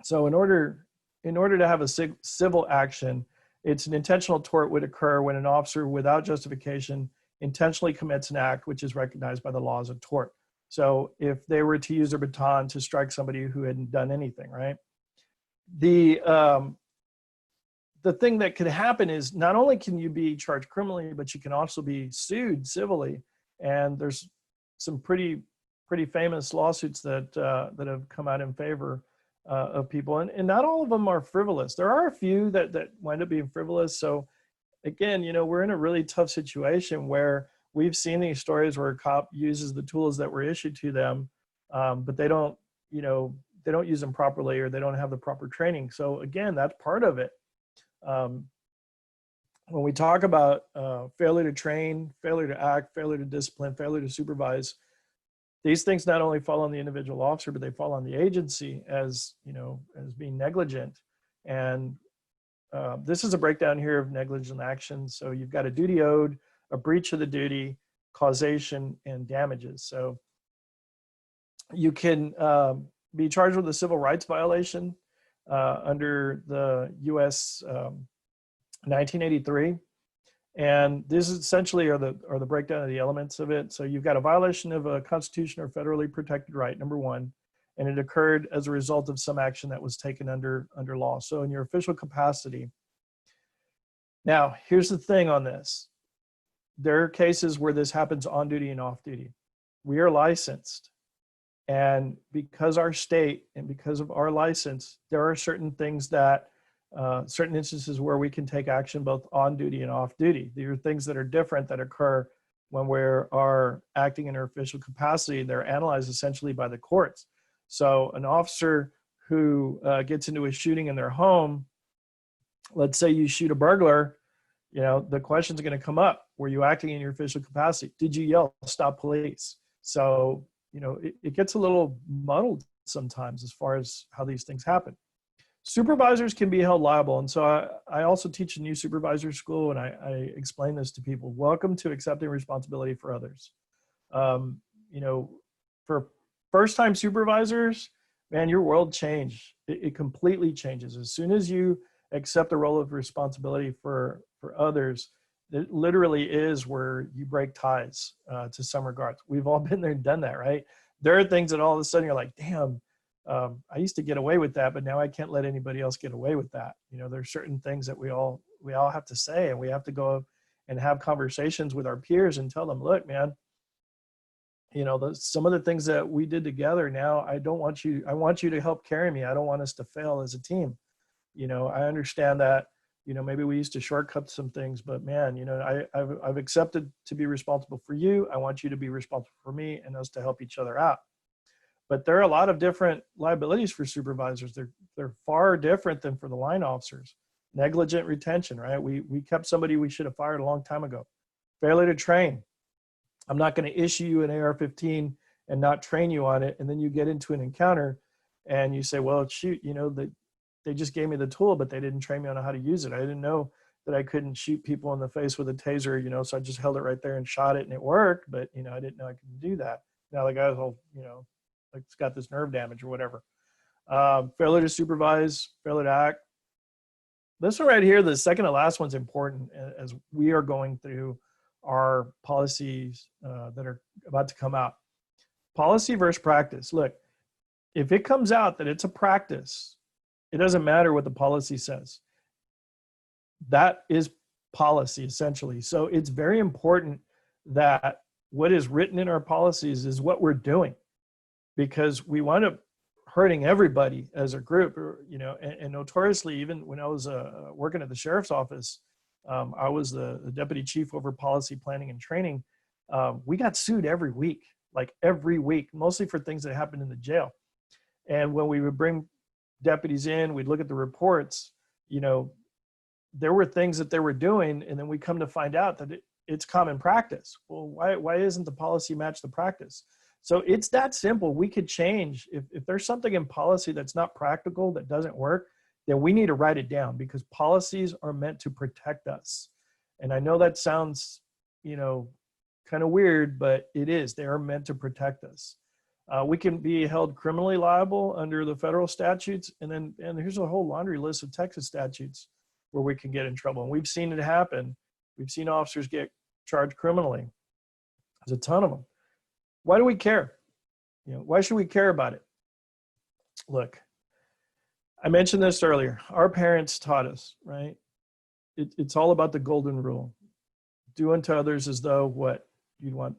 So in order to have a civil action, it's an intentional tort would occur when an officer without justification intentionally commits an act which is recognized by the laws of tort. So if they were to use their baton to strike somebody who hadn't done anything, right? The thing that could happen is not only can you be charged criminally, but you can also be sued civilly. And there's some pretty famous lawsuits that have come out in favor of people, and not all of them are frivolous. There are a few that wind up being frivolous. So again, you know, we're in a really tough situation where we've seen these stories where a cop uses the tools that were issued to them, but they don't use them properly, or they don't have the proper training. So again, that's part of it. When we talk about failure to train, failure to act, failure to discipline, failure to supervise, these things not only fall on the individual officer, but they fall on the agency as, you know, as being negligent. And this is a breakdown here of negligent actions. So you've got a duty owed, a breach of the duty, causation, and damages. So you can be charged with a civil rights violation under the US 1983. And this is essentially are the breakdown of the elements of it. So you've got a violation of a constitutional or federally protected right, number one, and it occurred as a result of some action that was taken under law. So in your official capacity. Now, here's the thing on this. There are cases where this happens on duty and off duty. We are licensed. And because our state and because of our license, there are certain things that certain instances where we can take action both on duty and off duty. There are things that are different that occur when we are acting in our official capacity. They're analyzed essentially by the courts. So an officer who gets into a shooting in their home, let's say you shoot a burglar, you know, the questions are going to come up. Were you acting in your official capacity? Did you yell, "Stop police"? So, you know, it gets a little muddled sometimes as far as how these things happen. Supervisors can be held liable. And so I also teach a new supervisor school, and I explain this to people. Welcome to accepting responsibility for others. You know, for first-time supervisors, man, your world changed. It completely changes. As soon as you accept the role of responsibility for others, it literally is where you break ties to some regards. We've all been there and done that, right? There are things that all of a sudden you're like, damn, I used to get away with that, but now I can't let anybody else get away with that. You know, there's certain things that we all have to say, and we have to go and have conversations with our peers and tell them, look, man, you know, some of the things that we did together now, I want you to help carry me. I don't want us to fail as a team. You know, I understand that, you know, maybe we used to shortcut some things, but man, you know, I've accepted to be responsible for you. I want you to be responsible for me, and us to help each other out. But there are a lot of different liabilities for supervisors. They're far different than for the line officers. Negligent retention, right? We kept somebody we should have fired a long time ago. Failure to train. I'm not going to issue you an AR-15 and not train you on it, and then you get into an encounter and you say, well, shoot, you know, they just gave me the tool, but they didn't train me on how to use it. I didn't know that I couldn't shoot people in the face with a taser, you know, so I just held it right there and shot it, and it worked, but, you know, I didn't know I could do that. Now the guy's all, you know, like it's got this nerve damage or whatever. Failure to supervise, failure to act. This one right here, the second to last one's important as we are going through our policies that are about to come out. Policy versus practice. Look, if it comes out that it's a practice, it doesn't matter what the policy says. That is policy, essentially. So it's very important that what is written in our policies is what we're doing, because we wind up hurting everybody as a group, and notoriously, even when I was working at the sheriff's office, I was the deputy chief over policy planning and training. We got sued every week, like every week, mostly for things that happened in the jail. And when we would bring deputies in, we'd look at the reports, there were things that they were doing, and then we come to find out that it's common practice. Well, why isn't the policy match the practice? So it's that simple. We could change. If there's something in policy that's not practical, that doesn't work, then we need to write it down, because policies are meant to protect us. And I know that sounds, kind of weird, but it is. They are meant to protect us. We can be held criminally liable under the federal statutes, and here's a whole laundry list of Texas statutes where we can get in trouble. And we've seen it happen. We've seen officers get charged criminally. There's a ton of them. Why do we care? Why should we care about it? Look, I mentioned this earlier. Our parents taught us, right? It's all about the golden rule. Do unto others as though what you'd want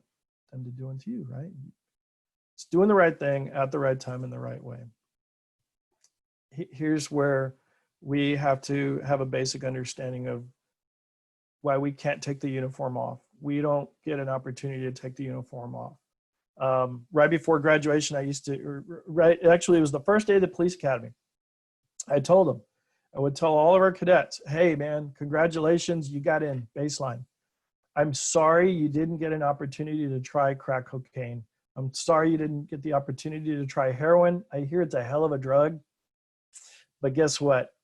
them to do unto you, right? It's doing the right thing at the right time in the right way. Here's where we have to have a basic understanding of why we can't take the uniform off. We don't get an opportunity to take the uniform off. Right before graduation, actually it was the first day of the police academy. I told them, I would tell all of our cadets, hey man, congratulations, you got in, baseline. I'm sorry you didn't get an opportunity to try crack cocaine. I'm sorry you didn't get the opportunity to try heroin. I hear it's a hell of a drug, but guess what?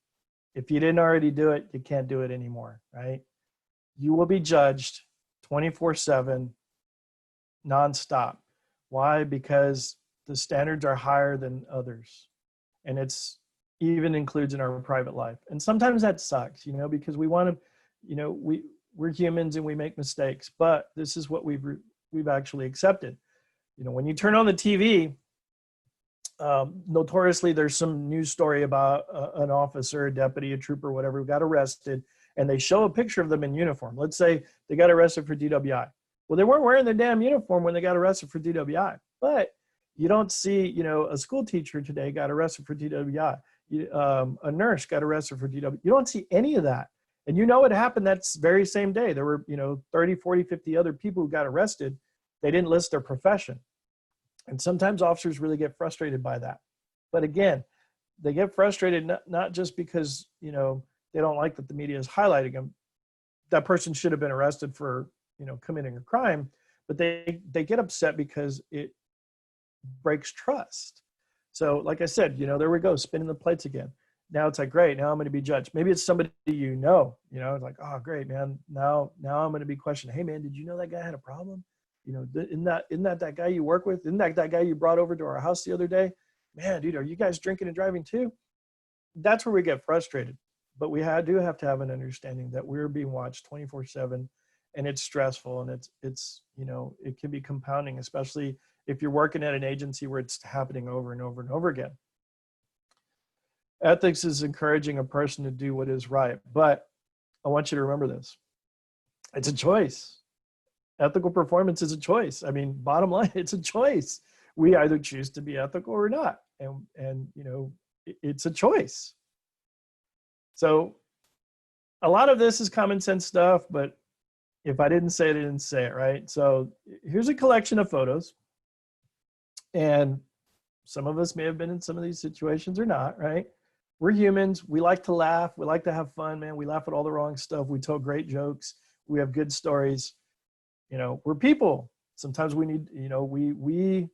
If you didn't already do it, you can't do it anymore, right? You will be judged 24/7, nonstop. Why? Because the standards are higher than others. And it's even includes in our private life. And sometimes that sucks, because we want to, we're humans and we make mistakes, but this is what we've actually accepted. When you turn on the TV, notoriously there's some news story about an officer, a deputy, a trooper, whatever, who got arrested, and they show a picture of them in uniform. Let's say they got arrested for DWI. Well, they weren't wearing their damn uniform when they got arrested for DWI, but you don't see, a school teacher today got arrested for DWI. A nurse got arrested for DWI. You don't see any of that. And it happened that very same day. There were, 30, 40, 50 other people who got arrested. They didn't list their profession. And sometimes officers really get frustrated by that. But again, they get frustrated not just because, they don't like that the media is highlighting them. That person should have been arrested for, committing a crime, but they get upset because it breaks trust. So like I said, there we go, spinning the plates again. Now it's like, great, now I'm going to be judged. Maybe it's somebody it's like, oh, great, man. Now I'm going to be questioned. Hey, man, did you know that guy had a problem? Isn't that guy you work with? Isn't that guy you brought over to our house the other day? Man, dude, are you guys drinking and driving too? That's where we get frustrated. But we do have to have an understanding that we're being watched 24/7, and it's stressful, and it's it can be compounding, especially if you're working at an agency where it's happening over and over and over again. Ethics is encouraging a person to do what is right, but I want you to remember this. It's a choice. Ethical performance is a choice. I mean, bottom line, it's a choice. We either choose to be ethical or not. And it's a choice. So a lot of this is common sense stuff, but if I didn't say it, I didn't say it, right? So here's a collection of photos. And some of us may have been in some of these situations or not, right? We're humans. We like to laugh. We like to have fun, man. We laugh at all the wrong stuff. We tell great jokes. We have good stories. We're people. Sometimes we need, we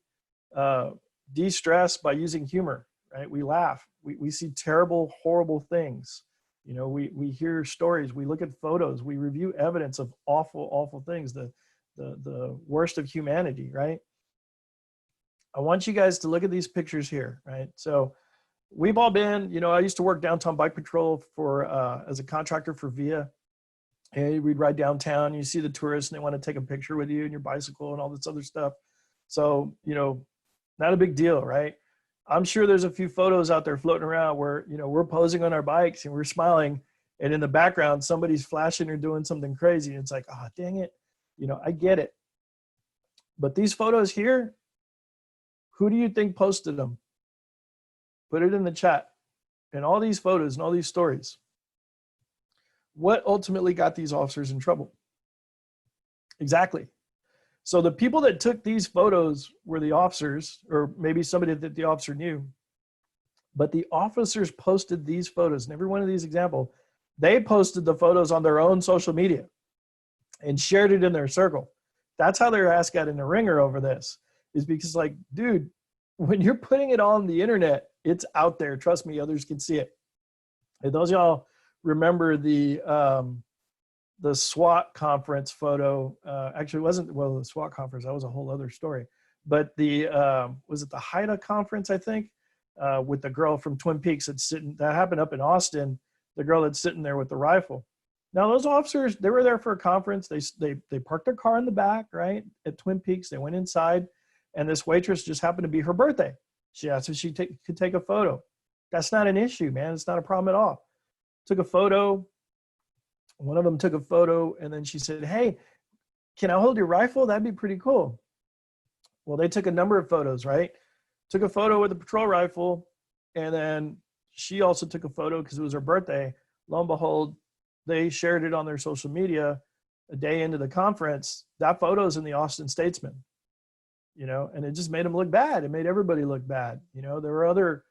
de-stress by using humor, right? We laugh. We see terrible, horrible things. We hear stories. We look at photos. We review evidence of awful, awful things, the worst of humanity, right? I want you guys to look at these pictures here, right? So we've all been, I used to work downtown bike patrol as a contractor for VIA. Hey, we'd ride downtown, you see the tourists and they want to take a picture with you and your bicycle and all this other stuff. So, not a big deal, right? I'm sure there's a few photos out there floating around where, you know, we're posing on our bikes and we're smiling, and in the background, somebody's flashing or doing something crazy. It's like, oh, dang it. You know, I get it. But these photos here, who do you think posted them? Put it in the chat. And all these photos and all these stories. What ultimately got these officers in trouble? Exactly. So the people that took these photos were the officers, or maybe somebody that the officer knew. But the officers posted these photos, and every one of these examples, they posted the photos on their own social media and shared it in their circle. That's how their ass got in the ringer over this, is because, like, dude, when you're putting it on the internet, it's out there. Trust me, others can see it. And those of y'all remember the SWAT conference photo. Actually, it wasn't, well, the SWAT conference, that was a whole other story. But the, was it the HIDA conference, I think, with the girl from Twin Peaks that's sitting, that happened up in Austin, the girl that's sitting there with the rifle. Now, those officers, they were there for a conference. They parked their car in the back, right, at Twin Peaks. They went inside, and this waitress just happened to be her birthday. She asked if she could take a photo. That's not an issue, man. It's not a problem at all. Took a photo. One of them took a photo, and then she said, hey, can I hold your rifle? That'd be pretty cool. Well, they took a number of photos, right? Took a photo with a patrol rifle, and then she also took a photo because it was her birthday. Lo and behold, they shared it on their social media a day into the conference. That photo's in the Austin Statesman, you know, and it just made them look bad. It made everybody look bad. You know, there were other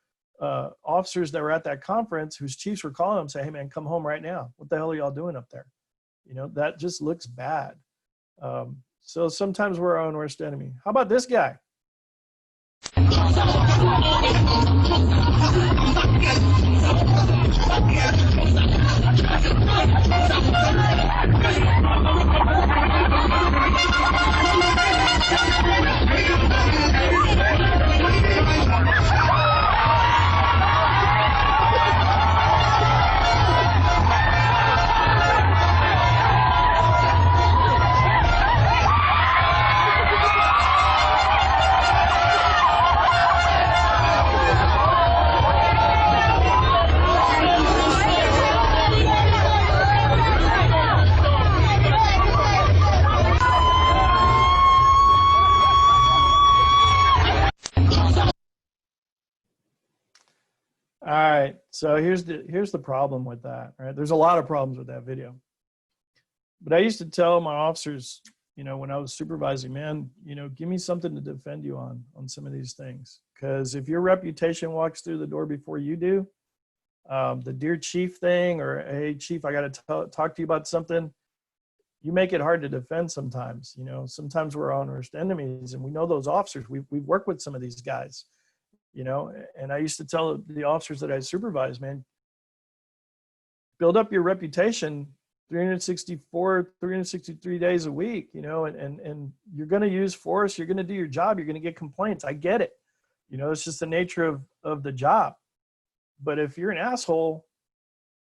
officers that were at that conference whose chiefs were calling them, say, hey man, come home right now. What the hell are y'all doing up there? You know, that just looks bad. So sometimes we're our own worst enemy. How about this guy? All right, so here's the problem with that, right? There's a lot of problems with that video. But I used to tell my officers, you know, when I was supervising, man, you know, give me something to defend you on some of these things. Because if your reputation walks through the door before you do, the dear chief thing, or hey chief, I got to talk to you about something, you make it hard to defend sometimes. You know, sometimes we're our worst enemies, and we know those officers. We've worked with some of these guys. You know, and I used to tell the officers that I supervised, man, build up your reputation 364, 363 days a week, you know, and you're going to use force. You're going to do your job. You're going to get complaints. I get it. You know, it's just the nature of the job. But if you're an asshole,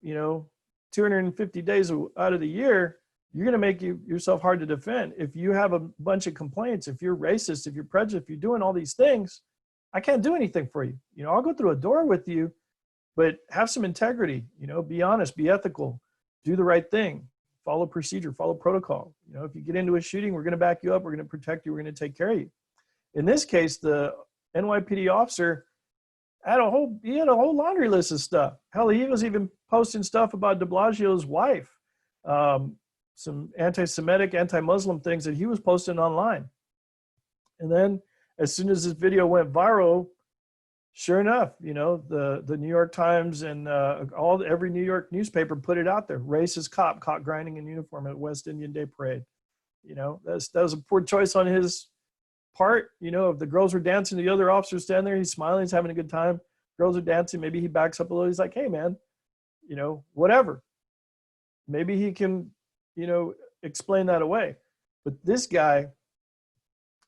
you know, 250 days out of the year, you're going to make yourself hard to defend. If you have a bunch of complaints, if you're racist, if you're prejudiced, if you're doing all these things, I can't do anything for you. You know, I'll go through a door with you, but have some integrity, you know, be honest, be ethical, do the right thing, follow procedure, follow protocol. You know, if you get into a shooting, we're going to back you up. We're going to protect you. We're going to take care of you. In this case, the NYPD officer had a whole laundry list of stuff. Hell, he was even posting stuff about de Blasio's wife, some anti-Semitic, anti-Muslim things that he was posting online. And then as soon as this video went viral, sure enough, you know, the New York Times and every New York newspaper put it out there. Racist cop caught grinding in uniform at West Indian Day Parade. You know, that was a poor choice on his part. You know, if the girls were dancing, the other officers standing there, he's smiling, he's having a good time. Girls are dancing. Maybe he backs up a little. He's like, hey, man, you know, whatever. Maybe he can, you know, explain that away. But this guy,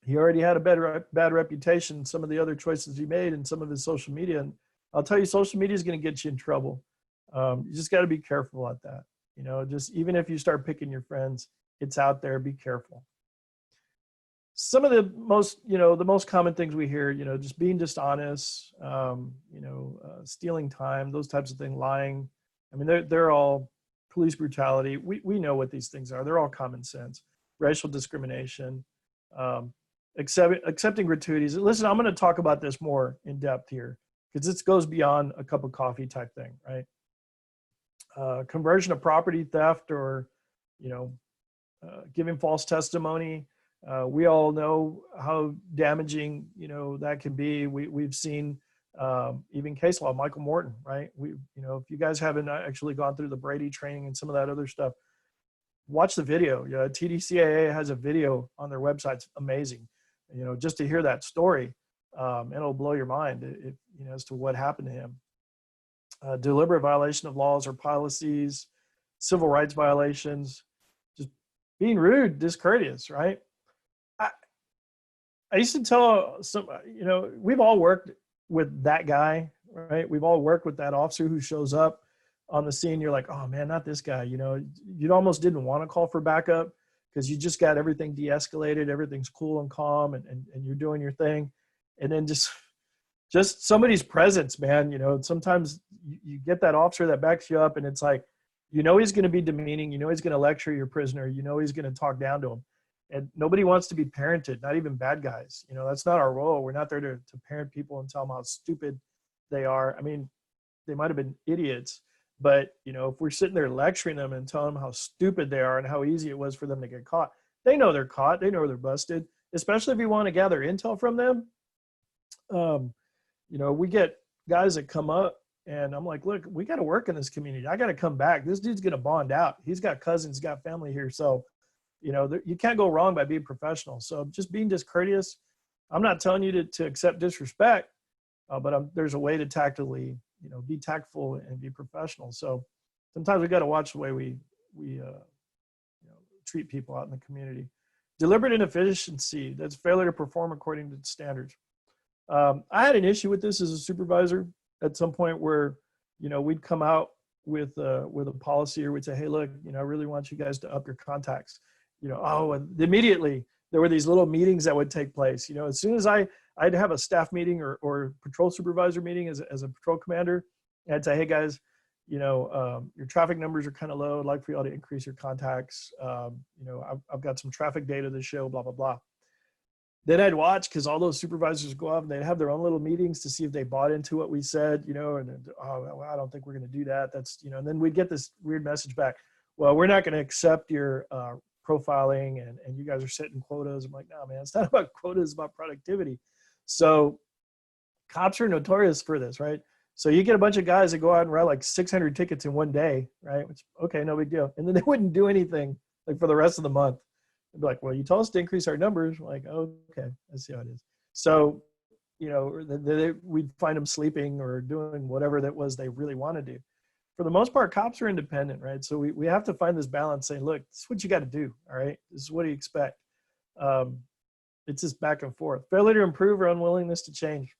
he already had a bad reputation, some of the other choices he made and some of his social media. And I'll tell you, social media is going to get you in trouble. You just got to be careful at that. You know, just even if you start picking your friends, it's out there, be careful. some of the most, the most common things we hear, just being dishonest, stealing time, those types of things, lying. I mean, they're all police brutality. We know what these things are. They're all common sense. Racial discrimination, accepting gratuities. Listen, I'm going to talk about this more in depth here because this goes beyond a cup of coffee type thing, right? Conversion of property theft or, giving false testimony. We all know how damaging, that can be. We've seen even case law, Michael Morton, right? If you guys haven't actually gone through the Brady training and some of that other stuff, watch the video. TDCAA has a video on their website. It's amazing. Just to hear that story, it'll blow your mind as to what happened to him. Deliberate violation of laws or policies, civil rights violations, just being rude, discourteous, right? I used to tell some, we've all worked with that guy, right? We've all worked with that officer who shows up on the scene. You're like, oh man, not this guy. You almost didn't want to call for backup because you just got everything de-escalated. Everything's cool and calm and you're doing your thing. And then just somebody's presence, man, sometimes you get that officer that backs you up and it's like, he's going to be demeaning. He's going to lecture your prisoner. He's going to talk down to him. And nobody wants to be parented, not even bad guys. That's not our role. We're not there to parent people and tell them how stupid they are. I mean, they might have been idiots, but if we're sitting there lecturing them and telling them how stupid they are and how easy it was for them to get caught, they know they're caught. They know they're busted, especially if you want to gather intel from them. We get guys that come up and I'm like, look, we got to work in this community. I got to come back. This dude's going to bond out. He's got cousins, got family here. So, you can't go wrong by being professional. So just being discourteous. I'm not telling you to accept disrespect, but there's a way to tactfully, be tactful and be professional. So sometimes we got to watch the way we treat people out in the community. Deliberate inefficiency, that's failure to perform according to standards. I had an issue with this as a supervisor at some point where, we'd come out with a policy or we'd say, hey, look, I really want you guys to up your contacts. And immediately there were these little meetings that would take place. As soon as I'd have a staff meeting or patrol supervisor meeting as a patrol commander, I'd say, hey guys, your traffic numbers are kind of low. I'd like for y'all to increase your contacts. I've got some traffic data to show, blah, blah, blah. Then I'd watch because all those supervisors go up and they'd have their own little meetings to see if they bought into what we said, and well, I don't think we're going to do that. That's, and then we'd get this weird message back. Well, we're not going to accept your profiling and you guys are setting quotas. I'm like, no, man, it's not about quotas, it's about productivity. So cops are notorious for this, right? So you get a bunch of guys that go out and write like 600 tickets in one day, right? Which, okay, no big deal. And then they wouldn't do anything like for the rest of the month. They'd be like, well, you told us to increase our numbers. We're like, oh, okay, I see how it is. So, we'd find them sleeping or doing whatever that was they really want to do. For the most part, cops are independent, right? So we have to find this balance saying, look, this is what you got to do, all right? This is what you expect. It's just back and forth. Failure to improve or unwillingness to change.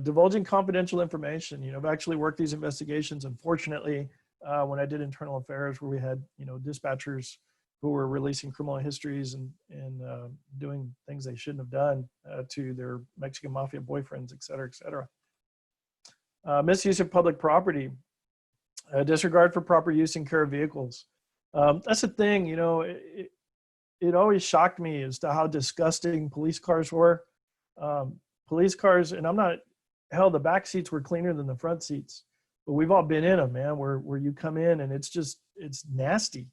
Divulging confidential information. I've actually worked these investigations, unfortunately, when I did internal affairs where we had, dispatchers who were releasing criminal histories and doing things they shouldn't have done to their Mexican mafia boyfriends, et cetera, et cetera. Misuse of public property, disregard for proper use and care of vehicles. That's the thing, it always shocked me as to how disgusting police cars were. Police cars, and the back seats were cleaner than the front seats, but we've all been in them, man, where you come in and it's nasty.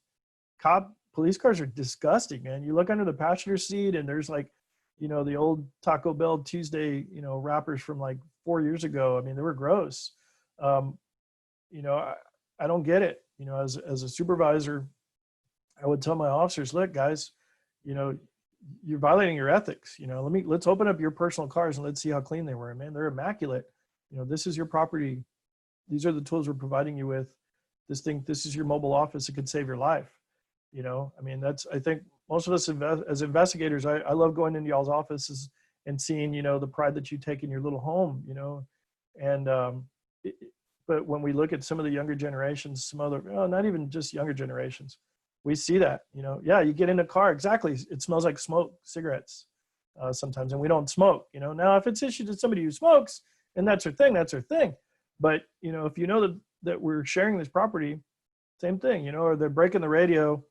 Police cars are disgusting, man. You look under the passenger seat and there's like, the old Taco Bell Tuesday, wrappers from like 4 years ago. I mean, they were gross. I don't get it. As a supervisor, I would tell my officers, look, guys, you're violating your ethics. Let's open up your personal cars and let's see how clean they were. Man, they're immaculate. This is your property. These are the tools we're providing you with. This is your mobile office. It could save your life. I think most of us as investigators, I love going into y'all's offices and seeing, the pride that you take in your little home, but when we look at some of the younger generations, not even just younger generations, We see that, you know, yeah, you get in a car, exactly. It smells like smoke, cigarettes sometimes, and we don't smoke, you know. Now, if it's issued to somebody who smokes and that's her thing, that's her thing. But, you know, if you know that we're sharing this property, same thing, you know, or they're breaking the radio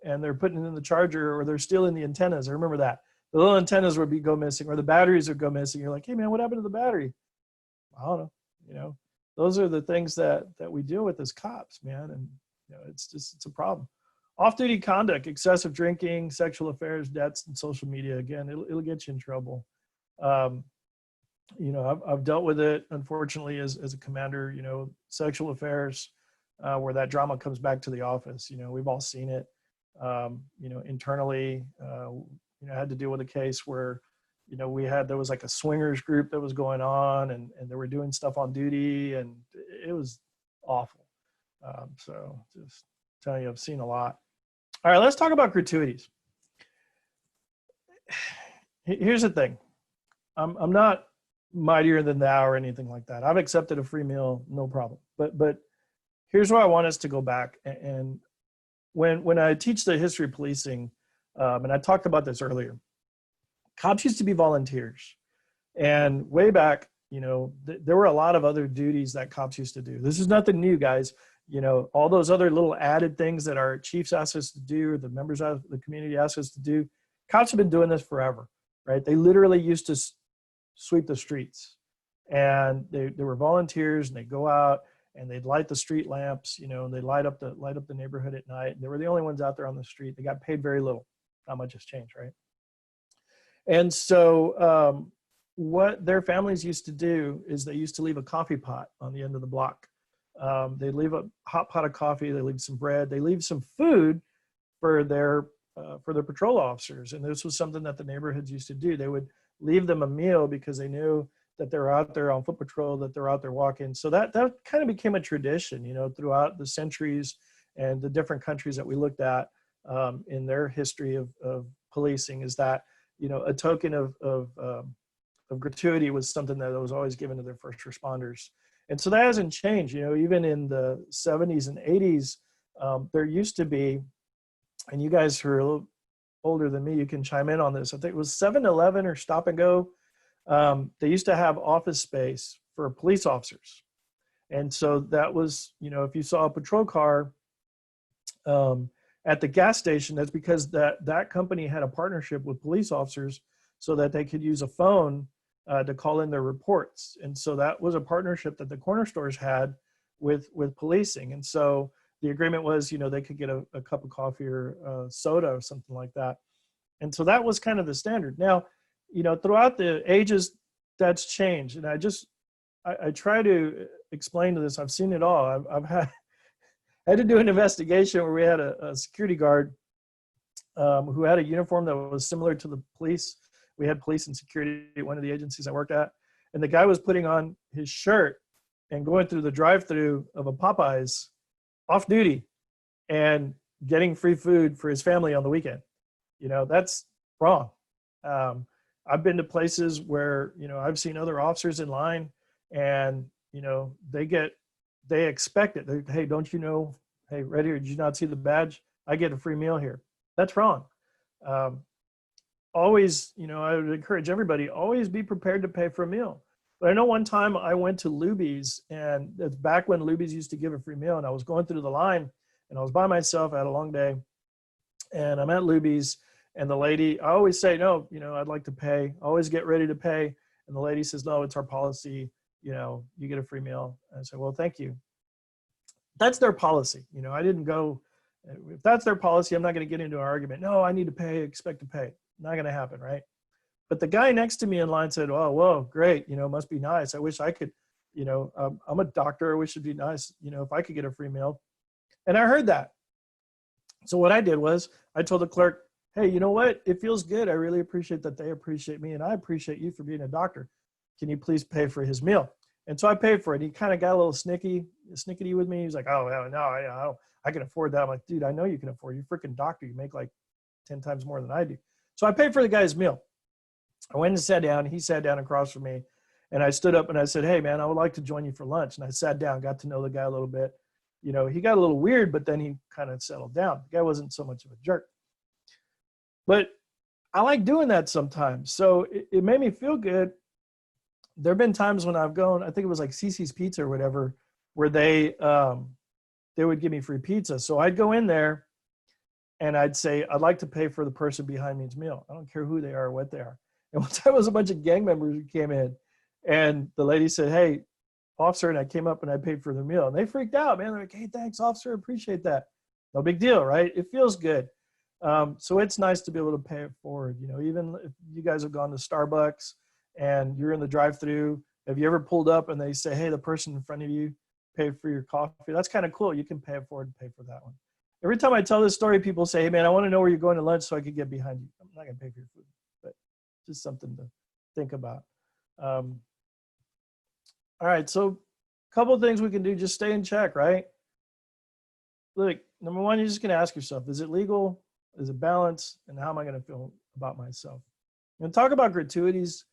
and they're putting it in the charger, or they're stealing the antennas. I remember that. The little antennas would go missing, or the batteries would go missing. You're like, hey man, what happened to the battery? I don't know. You know, those are the things that we deal with as cops, man. And, you know, it's a problem. Off-duty conduct, excessive drinking, sexual affairs, debts, and social media. Again, it'll get you in trouble. You know, I've dealt with it, unfortunately, as a commander, you know, sexual affairs, where that drama comes back to the office. You know, we've all seen it. You know, internally, you know, I had to deal with a case where, you know, there was like a swingers group that was going on, and they were doing stuff on duty, and it was awful. So just telling you, I've seen a lot. All right, let's talk about gratuities. Here's the thing. I'm not mightier than thou or anything like that. I've accepted a free meal, no problem. But here's where I want us to go back. And when I teach the history of policing, and I talked about this earlier, cops used to be volunteers. And way back, you know, there were a lot of other duties that cops used to do. This is nothing new, guys. You know, all those other little added things that our chiefs ask us to do, or the members of the community ask us to do, cops have been doing this forever, right? They literally used to sweep the streets, and they were volunteers, and they'd go out and they'd light the street lamps, you know, and they light up the neighborhood at night. They were the only ones out there on the street. They got paid very little. Not much has changed, right? And so what their families used to do is they used to leave a coffee pot on the end of the block. They leave a hot pot of coffee, they leave some bread, they leave some food for their patrol officers. And this was something that the neighborhoods used to do. They would leave them a meal because they knew that they're out there on foot patrol, that they're out there walking. So that kind of became a tradition, you know, throughout the centuries and the different countries that we looked at in their history of policing, is that, you know, a token of gratuity was something that was always given to their first responders. And so that hasn't changed. You know, even in the 70s and 80s, there used to be, and you guys who are a little older than me, you can chime in on this. I think it was 7-Eleven or Stop and Go. They used to have office space for police officers. And so that was, you know, if you saw a patrol car at the gas station, that's because that company had a partnership with police officers so that they could use a phone to call in their reports. And so that was a partnership that the corner stores had with policing. And so the agreement was, you know, they could get a cup of coffee or soda or something like that. And so that was kind of the standard. Now, you know, throughout the ages, that's changed. And I try to explain to this. I've seen it all. I've had to do an investigation where we had a security guard who had a uniform that was similar to the police. We had police and security at one of the agencies I worked at. And the guy was putting on his shirt and going through the drive-through of a Popeyes off duty and getting free food for his family on the weekend. You know, that's wrong. I've been to places where, you know, I've seen other officers in line and, you know, they expect it. Hey, don't you know, hey, right here, did you not see the badge? I get a free meal here. That's wrong. Always, you know, I would encourage everybody, always be prepared to pay for a meal. But I know one time I went to Luby's, and it's back when Luby's used to give a free meal, and I was going through the line and I was by myself. I had a long day and I'm at Luby's, and the lady, I always say, no, you know, I'd like to pay. I always get ready to pay. And the lady says, no, it's our policy. You know, you get a free meal. And I said, well, thank you. That's their policy. You know, I didn't go, if that's their policy, I'm not going to get into an argument. No, I need to pay, expect to pay. Not going to happen, right? But the guy next to me in line said, oh, whoa, great. You know, must be nice. I wish I could, you know, I'm a doctor. I wish it'd be nice, you know, if I could get a free meal. And I heard that. So what I did was I told the clerk, hey, you know what? It feels good. I really appreciate that they appreciate me, and I appreciate you for being a doctor. Can you please pay for his meal? And so I paid for it. He kind of got a little snickety with me. He was like, oh, no, I can afford that. I'm like, dude, I know you can afford it. You're a freaking doctor. You make like 10 times more than I do. So I paid for the guy's meal. I went and sat down. He sat down across from me, and I stood up and I said, hey, man, I would like to join you for lunch. And I sat down, got to know the guy a little bit. you know, he got a little weird, but then he kind of settled down. The guy wasn't so much of a jerk. But I like doing that sometimes. So it made me feel good. There have been times when I've gone, I think it was like Cece's Pizza or whatever, where they would give me free pizza. So I'd go in there and I'd say, I'd like to pay for the person behind me's meal. I don't care who they are or what they are. And one time it was a bunch of gang members who came in, and the lady said, hey, officer, and I came up and I paid for the meal. And they freaked out, man. They're like, hey, thanks, officer. Appreciate that. No big deal, right? It feels good. So it's nice to be able to pay it forward. You know, even if you guys have gone to Starbucks and you're in the drive-through, have you ever pulled up and they say, hey, the person in front of you paid for your coffee? That's kind of cool. You can pay it forward and pay for that one. Every time I tell this story, people say, hey, man, I want to know where you're going to lunch so I could get behind you. I'm not going to pay for your food, but just something to think about. All right, so a couple of things we can do, just stay in check, right? Look, number one, you're just going to ask yourself, is it legal? Is it balanced? And how am I going to feel about myself? And talk about gratuities.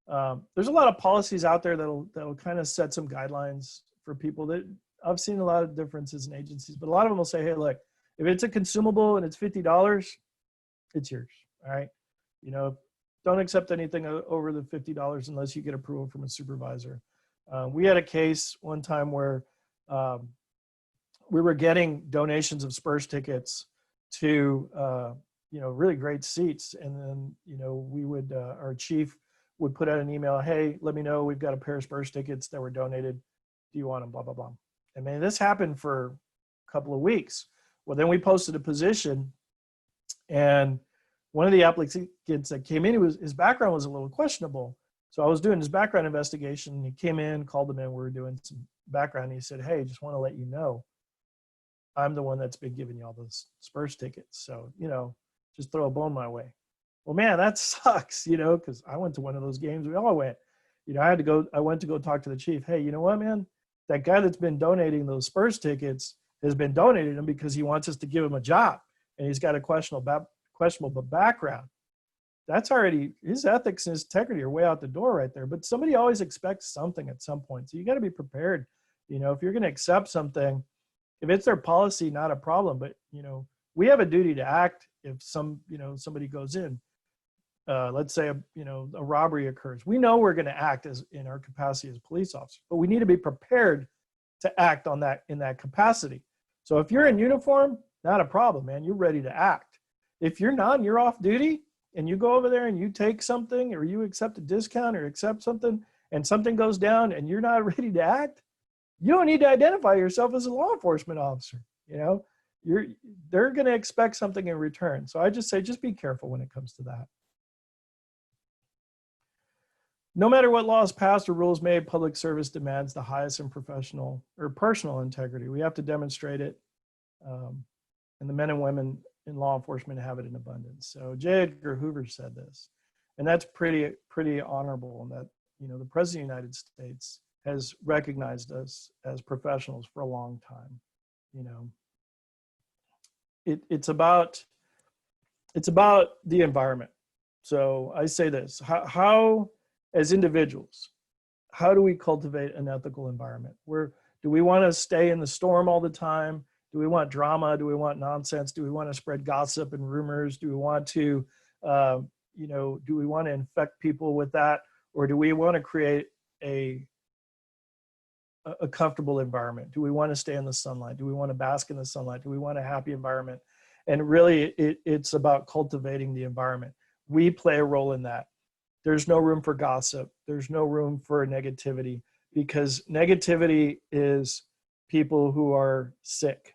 There's a lot of policies out there that'll kind of set some guidelines for people. That I've seen a lot of differences in agencies, but a lot of them will say, hey, look, if it's a consumable and it's $50, it's yours, all right? You know, don't accept anything over the $50 unless you get approval from a supervisor. We had a case one time where we were getting donations of Spurs tickets to, you know, really great seats. And then, you know, we would, our chief would put out an email, hey, let me know, we've got a pair of Spurs tickets that were donated. Do you want them? Blah, blah, blah. I mean, this happened for a couple of weeks. Well, then we posted a position, and one of the applicants that came in, his background was a little questionable. So I was doing his background investigation, and he came in, called him in, we were doing some background, and he said, hey, just want to let you know, I'm the one that's been giving you all those Spurs tickets. So, you know, just throw a bone my way. Well, man, that sucks, you know, because I went to one of those games. We all went. You know, I went to go talk to the chief. Hey, you know what, man? That guy that's been donating those Spurs tickets has been donating them because he wants us to give him a job, and he's got a questionable background. That's already, his ethics and his integrity are way out the door right there. But somebody always expects something at some point. So you got to be prepared. You know, if you're going to accept something, if it's their policy, not a problem. But, you know, we have a duty to act if somebody goes in. Let's say, a robbery occurs. We know we're going to act as in our capacity as police officers, but we need to be prepared to act on that in that capacity. So if you're in uniform, not a problem, man. You're ready to act. If you're not and you're off duty and you go over there and you take something or you accept a discount or accept something and something goes down and you're not ready to act, you don't need to identify yourself as a law enforcement officer. You know, they're going to expect something in return. So I just say, just be careful when it comes to that. No matter what laws passed or rules made, public service demands the highest in professional or personal integrity. We have to demonstrate it. And the men and women in law enforcement have it in abundance. So J. Edgar Hoover said this, and that's pretty honorable. And that, you know, the President of the United States has recognized us as professionals for a long time. You know, it's about the environment. So I say this, how as individuals, how do we cultivate an ethical environment? Do we want to stay in the storm all the time? Do we want drama? Do we want nonsense? Do we want to spread gossip and rumors? Do we want to, do we want to infect people with that? Or do we want to create a comfortable environment? Do we want to stay in the sunlight? Do we want to bask in the sunlight? Do we want a happy environment? And really, it's about cultivating the environment. We play a role in that. There's no room for gossip. There's no room for negativity, because negativity is people who are sick.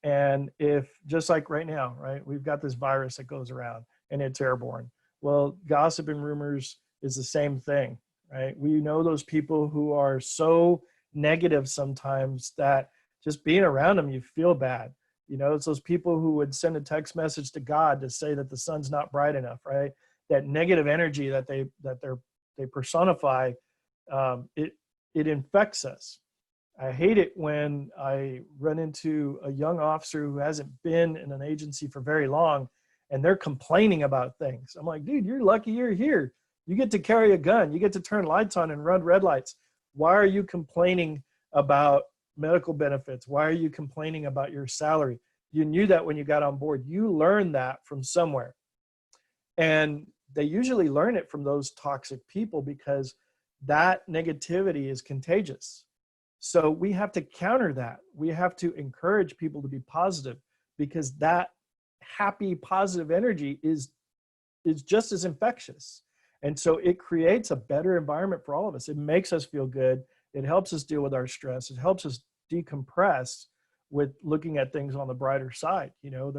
And if, just like right now, right, we've got this virus that goes around and it's airborne. Well, gossip and rumors is the same thing, right? We know those people who are so negative sometimes that just being around them, you feel bad. You know, it's those people who would send a text message to God to say that the sun's not bright enough, right? That negative energy that they personify, it infects us. I hate it when I run into a young officer who hasn't been in an agency for very long and they're complaining about things. I'm like, dude, you're lucky you're here. You get to carry a gun. You get to turn lights on and run red lights. Why are you complaining about medical benefits? Why are you complaining about your salary? You knew that when you got on board. You learned that from somewhere. And they usually learn it from those toxic people because that negativity is contagious. So we have to counter that. We have to encourage people to be positive, because that happy, positive energy is just as infectious. And so it creates a better environment for all of us. It makes us feel good. It helps us deal with our stress. It helps us decompress with looking at things on the brighter side. You know,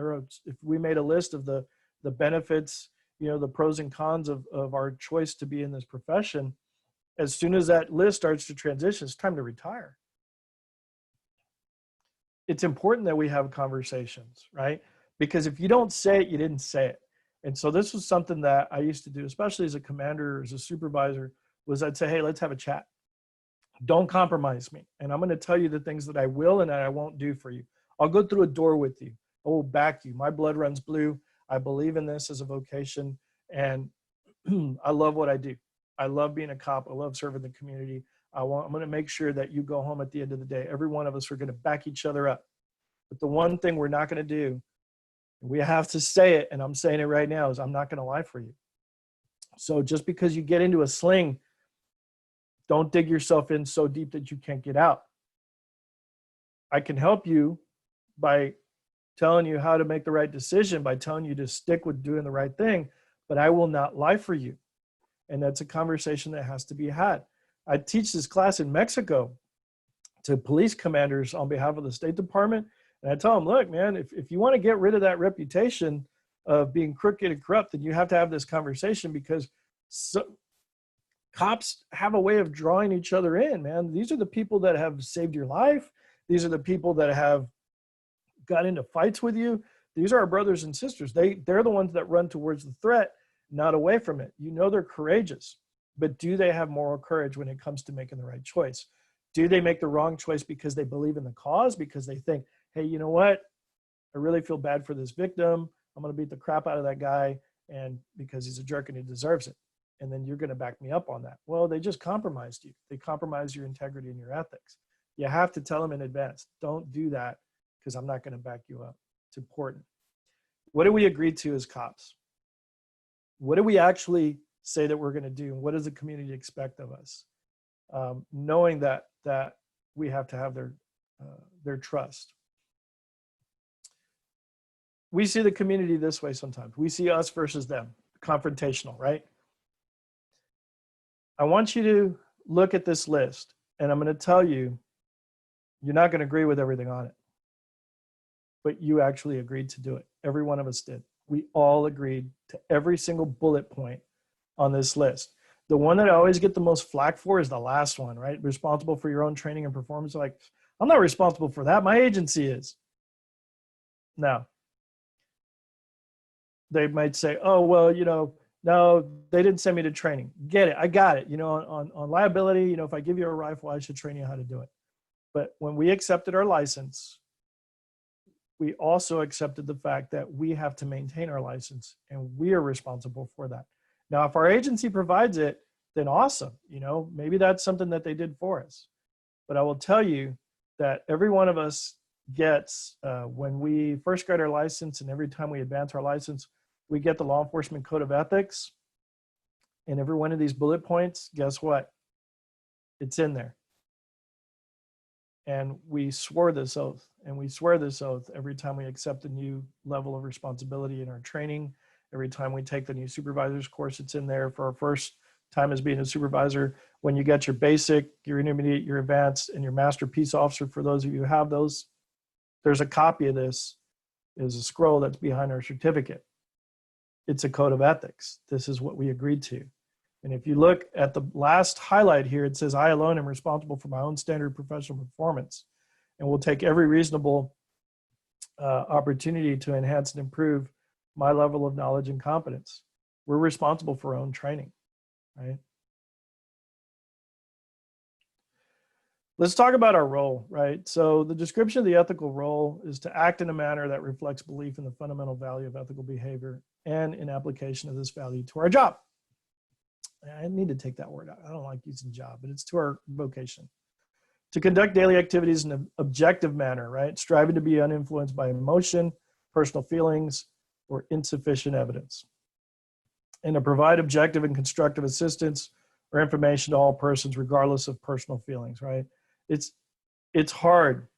if we made a list of the benefits, you know, the pros and cons of our choice to be in this profession, as soon as that list starts to transition, it's time to retire. It's important that we have conversations, right? Because if you don't say it, you didn't say it. And so this was something that I used to do, especially as a commander, as a supervisor, was I'd say, hey, let's have a chat. Don't compromise me. And I'm going to tell you the things that I will and that I won't do for you. I'll go through a door with you. I will back you. My blood runs blue. I believe in this as a vocation. And I love what I do. I love being a cop. I love serving the community. I'm going to make sure that you go home at the end of the day. Every one of us are going to back each other up. But the one thing we're not going to do, we have to say it, and I'm saying it right now, is I'm not going to lie for you. So just because you get into a sling, don't dig yourself in so deep that you can't get out. I can help you by telling you how to make the right decision, by telling you to stick with doing the right thing, but I will not lie for you. And that's a conversation that has to be had. I teach this class in Mexico to police commanders on behalf of the State Department. And I tell them, look, man, if you want to get rid of that reputation of being crooked and corrupt, then you have to have this conversation, because cops have a way of drawing each other in, man. These are the people that have saved your life. These are the people that have got into fights with you. These are our brothers and sisters. They're the ones that run towards the threat, not away from it. You know, they're courageous, but do they have moral courage when it comes to making the right choice? Do they make the wrong choice because they believe in the cause, because they think, hey, you know what? I really feel bad for this victim. I'm going to beat the crap out of that guy, and because he's a jerk and he deserves it. And then you're going to back me up on that. Well, they just compromised you. They compromised your integrity and your ethics. You have to tell them in advance, don't do that, because I'm not going to back you up. It's important. What do we agree to as cops? What do we actually say that we're going to do? What does the community expect of us? Knowing that we have to have their trust. We see the community this way sometimes. We see us versus them, confrontational, right? I want you to look at this list, and I'm going to tell you, you're not going to agree with everything on it, but you actually agreed to do it. Every one of us did. We all agreed to every single bullet point on this list. The one that I always get the most flack for is the last one, right? Responsible for your own training and performance. Like, I'm not responsible for that. My agency is. Now, they might say, oh, well, you know, no, they didn't send me to training. Get it. I got it. You know, on liability, you know, if I give you a rifle, I should train you how to do it. But when we accepted our license, we also accepted the fact that we have to maintain our license, and we are responsible for that. Now, if our agency provides it, then awesome. You know, maybe that's something that they did for us. But I will tell you that every one of us gets, when we first got our license and every time we advance our license, we get the Law Enforcement Code of Ethics. And every one of these bullet points, guess what? It's in there. And we swore this oath, and we swear this oath every time we accept a new level of responsibility in our training. Every time we take the new supervisor's course, it's in there for our first time as being a supervisor. When you get your basic, your intermediate, your advanced, and your master peace officer, for those of you who have those, there's a copy of this. There's a scroll that's behind our certificate. It's a code of ethics. This is what we agreed to. And if you look at the last highlight here, it says, I alone am responsible for my own standard professional performance, and will take every reasonable opportunity to enhance and improve my level of knowledge and competence. We're responsible for our own training, right? Let's talk about our role, right? So the description of the ethical role is to act in a manner that reflects belief in the fundamental value of ethical behavior and in application of this value to our job. I need to take that word out. I don't like using job, but it's to our vocation. To conduct daily activities in an objective manner, right? Striving to be uninfluenced by emotion, personal feelings, or insufficient evidence. And to provide objective and constructive assistance or information to all persons, regardless of personal feelings, right? It's hard.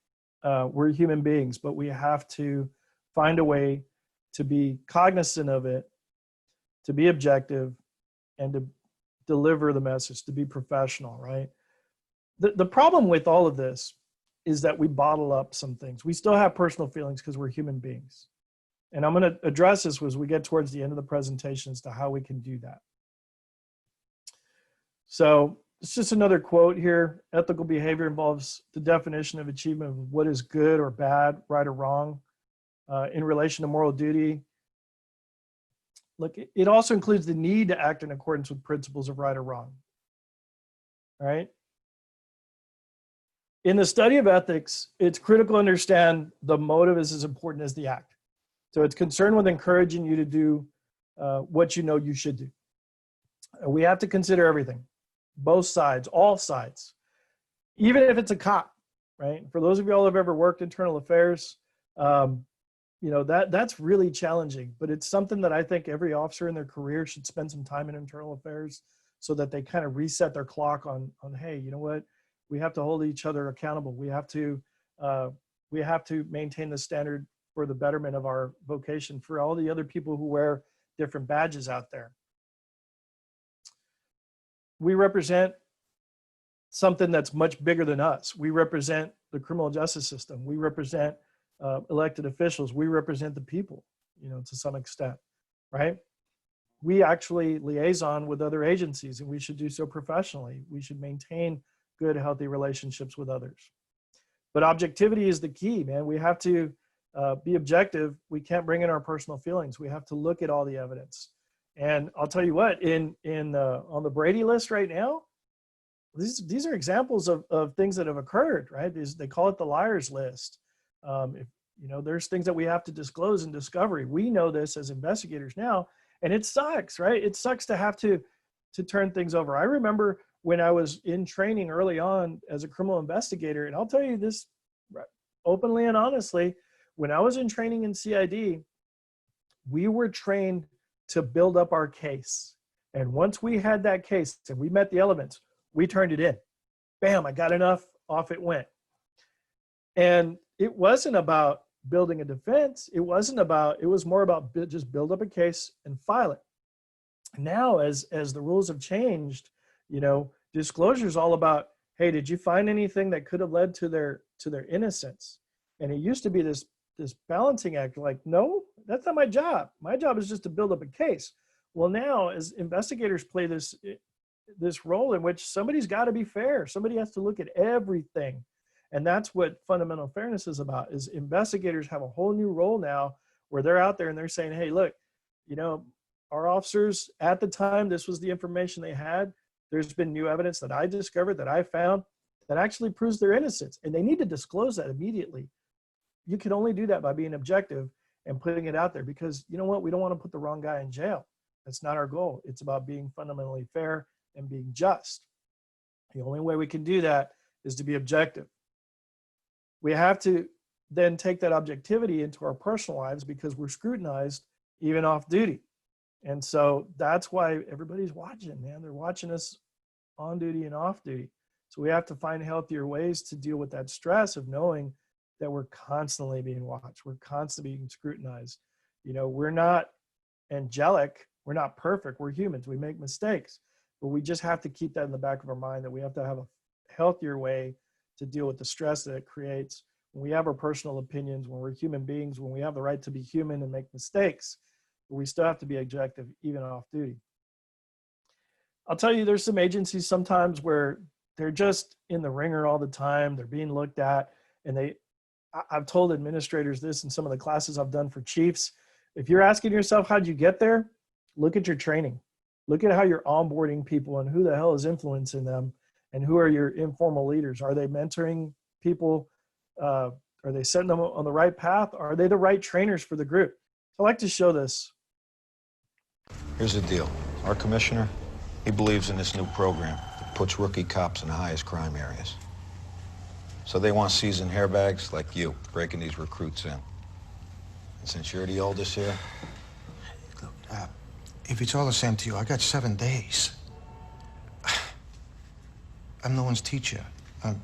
We're human beings, but we have to find a way to be cognizant of it, to be objective, and to deliver the message, to be professional, right? The problem with all of this is that we bottle up some things. We still have personal feelings because we're human beings. And I'm going to address this as we get towards the end of the presentation as to how we can do that. So it's just another quote here. Ethical behavior involves the definition of achievement of what is good or bad, right or wrong, in relation to moral duty. Look, it also includes the need to act in accordance with principles of right or wrong. All right? In the study of ethics, it's critical to understand the motive is as important as the act. So it's concerned with encouraging you to do what you know you should do. And we have to consider everything, both sides, all sides, even if it's a cop, right? For those of you all who have ever worked internal affairs, you know, that's really challenging, but it's something that I think every officer in their career should spend some time in internal affairs so that they kind of reset their clock on hey, you know what? We have to hold each other accountable. We have to maintain the standard for the betterment of our vocation for all the other people who wear different badges out there. We represent something that's much bigger than us. We represent the criminal justice system. We represent elected officials. We represent the people, you know, to some extent, right? We actually liaison with other agencies, and we should do so professionally. We should maintain good, healthy relationships with others. But objectivity is the key, man. We have to be objective. We can't bring in our personal feelings. We have to look at all the evidence. And I'll tell you what, on the Brady list right now, these are examples of things that have occurred, right? They call it the liars list. If, you know, there's things that we have to disclose in discovery. We know this as investigators now, and it sucks, right? It sucks to have to turn things over. I remember when I was in training early on as a criminal investigator, and I'll tell you this openly and honestly, when I was in training in CID, we were trained to build up our case. And once we had that case and we met the elements, we turned it in. Bam, I got enough, off it went. And it wasn't about building a defense. It was more about just build up a case and file it. Now, as the rules have changed, you know, disclosure is all about, hey, did you find anything that could have led to their innocence? And it used to be this balancing act, like, no, that's not my job. My job is just to build up a case. Well, now as investigators play this role in which somebody's got to be fair. Somebody has to look at everything. And that's what fundamental fairness is about, is investigators have a whole new role now where they're out there and they're saying, hey, look, you know, our officers at the time, this was the information they had. There's been new evidence that I discovered, that I found, that actually proves their innocence. And they need to disclose that immediately. You can only do that by being objective and putting it out there, because you know what? We don't want to put the wrong guy in jail. That's not our goal. It's about being fundamentally fair and being just. The only way we can do that is to be objective. We have to then take that objectivity into our personal lives because we're scrutinized even off duty. And so that's why everybody's watching, man. They're watching us on duty and off duty. So we have to find healthier ways to deal with that stress of knowing that we're constantly being watched. We're constantly being scrutinized. You know, we're not angelic. We're not perfect. We're humans. We make mistakes. But we just have to keep that in the back of our mind, that we have to have a healthier way to deal with the stress that it creates when we have our personal opinions, when we're human beings, when we have the right to be human and make mistakes, but we still have to be objective even off duty. I'll tell you, there's some agencies sometimes where they're just in the ringer all the time. They're being looked at, and I've told administrators this in some of the classes I've done for chiefs. If you're asking yourself, how'd you get there? Look at your training. Look at how you're onboarding people and who the hell is influencing them, and who are your informal leaders. Are they mentoring people? Are they setting them on the right path? Are they the right trainers for the group? So I like to show this. Here's the deal. Our commissioner, he believes in this new program that puts rookie cops in the highest crime areas. So they want seasoned hairbags like you, breaking these recruits in. And since you're the oldest here... Look, if it's all the same to you, I got 7 days. I'm no one's teacher. I'm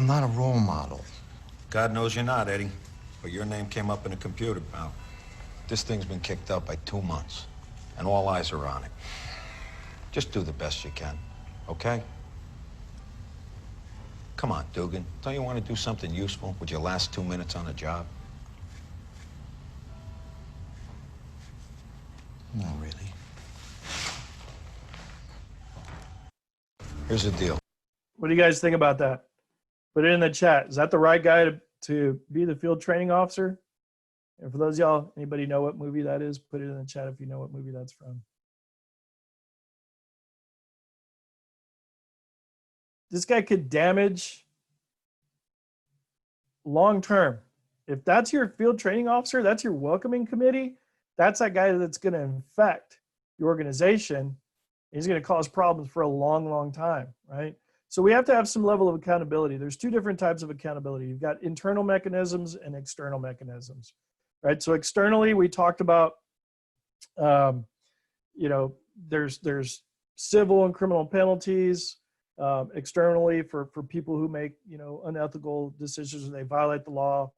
not a role model. God knows you're not, Eddie. But your name came up in a computer, pal. This thing's been kicked up by 2 months, and all eyes are on it. Just do the best you can, okay? Come on, Dugan. Don't you want to do something useful with your last 2 minutes on the job? Not really. Here's the deal. What do you guys think about that? Put it in the chat. Is that the right guy to be the field training officer? And for those of y'all, anybody know what movie that is? Put it in the chat if you know what movie that's from. This guy could damage long term. If that's your field training officer, that's your welcoming committee, that's that guy that's going to infect your organization. He's going to cause problems for a long, long time, right? So we have to have some level of accountability. There's two different types of accountability. You've got internal mechanisms and external mechanisms, right? So externally, we talked about, there's civil and criminal penalties. Externally for people who make unethical decisions and they violate the law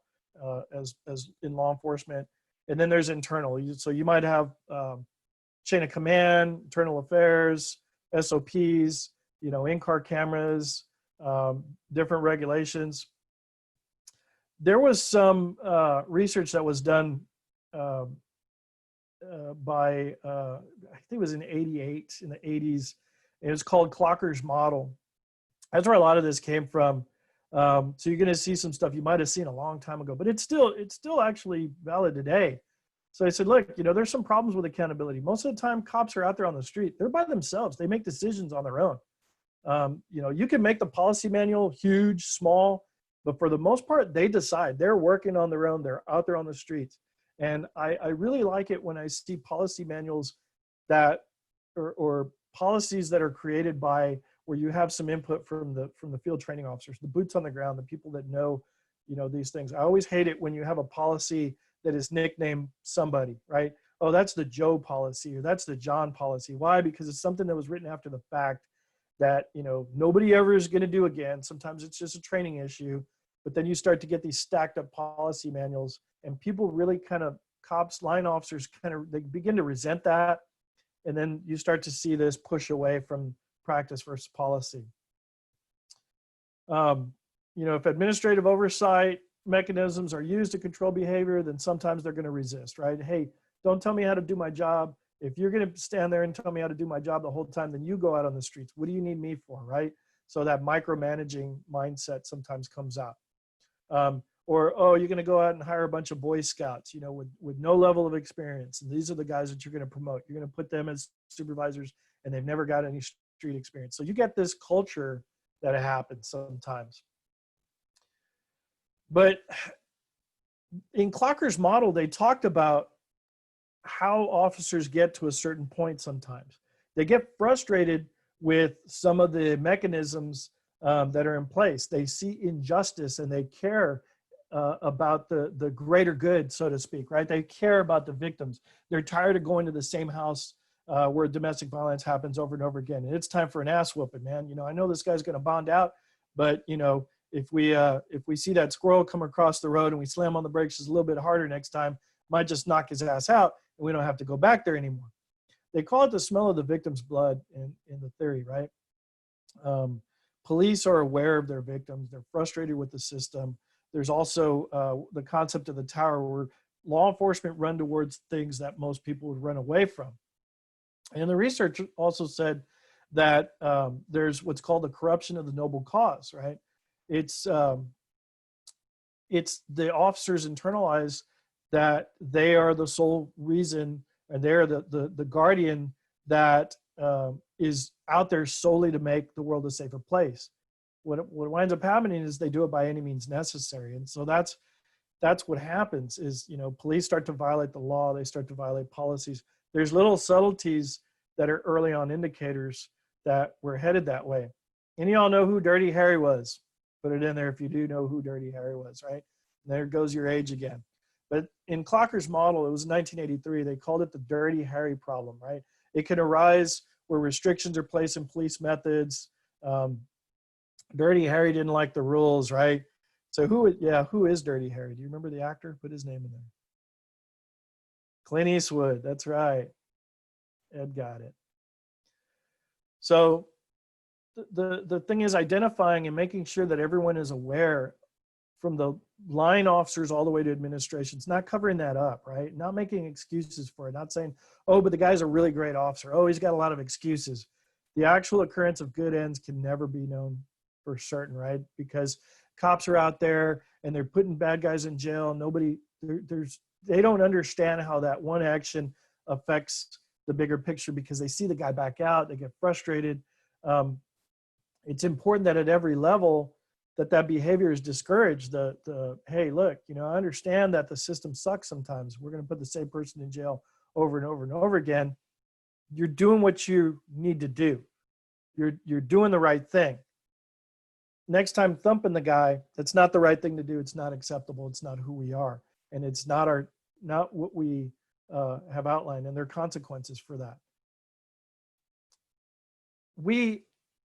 as in law enforcement, and then there's internal. So you might have chain of command, internal affairs, SOPs, in-car cameras, different regulations. There was some research that was done by I think it was in '88, in the '80s. It was called Clocker's model. That's where a lot of this came from. So you're going to see some stuff you might have seen a long time ago, but it's still actually valid today. So I said, look, there's some problems with accountability. Most of the time, cops are out there on the street. They're by themselves. They make decisions on their own. You can make the policy manual huge, small, but for the most part, they decide. They're working on their own. They're out there on the streets. And I really like it when I see policy manuals that or policies that are created by where you have some input from the field training officers, the boots on the ground, the people that know these things. I always hate it when you have a policy that is nicknamed somebody, right? Oh, that's the Joe policy, or that's the John policy. Why? Because it's something that was written after the fact that nobody ever is going to do again. Sometimes it's just a training issue, but then you start to get these stacked up policy manuals, and people really cops, line officers they begin to resent that. And then you start to see this push away from practice versus policy. If administrative oversight mechanisms are used to control behavior, then sometimes they're going to resist, right? Hey, don't tell me how to do my job. If you're going to stand there and tell me how to do my job the whole time, then you go out on the streets. What do you need me for, right? So that micromanaging mindset sometimes comes out. Or, oh, you're going to go out and hire a bunch of Boy Scouts, with no level of experience. And these are the guys that you're going to promote. You're going to put them as supervisors, and they've never got any street experience. So you get this culture that happens sometimes. But in Clocker's model, they talked about how officers get to a certain point sometimes. They get frustrated with some of the mechanisms that are in place. They see injustice and they care about the greater good, so to speak, right? They care about the victims. They're tired of going to the same house where domestic violence happens over and over again. And it's time for an ass whooping, man. I know this guy's going to bond out, but if we see that squirrel come across the road and we slam on the brakes just a little bit harder next time, might just knock his ass out and we don't have to go back there anymore. They call it the smell of the victim's blood in the theory, right? Police are aware of their victims. They're frustrated with the system. There's also the concept of the tower, where law enforcement run towards things that most people would run away from. And the research also said that there's what's called the corruption of the noble cause, right? It's the officers internalize that they are the sole reason, and they're the guardian that is out there solely to make the world a safer place. What winds up happening is they do it by any means necessary. And so that's what happens is, police start to violate the law. They start to violate policies. There's little subtleties that are early on indicators that we're headed that way. Any of y'all know who Dirty Harry was? Put it in there if you do know who Dirty Harry was, right? And there goes your age again. But in Clocker's model, it was 1983, they called it the Dirty Harry problem, right? It can arise where restrictions are placed in police methods. Dirty Harry didn't like the rules, right? So who is Dirty Harry? Do you remember the actor? Put his name in there. Clint Eastwood, that's right. Ed got it. So the thing is identifying and making sure that everyone is aware, from the line officers all the way to administrations, not covering that up, right? Not making excuses for it, not saying, oh, but the guy's a really great officer. Oh, he's got a lot of excuses. The actual occurrence of good ends can never be known for certain, right? Because cops are out there and they're putting bad guys in jail. They don't understand how that one action affects the bigger picture, because they see the guy back out, they get frustrated. It's important that at every level that behavior is discouraged. Hey, look, I understand that the system sucks sometimes. We're going to put the same person in jail over and over and over again. You're doing what you need to do. You're doing the right thing. Next time thumping the guy, that's not the right thing to do. It's not acceptable. It's not who we are. And it's not what we have outlined, and there are consequences for that.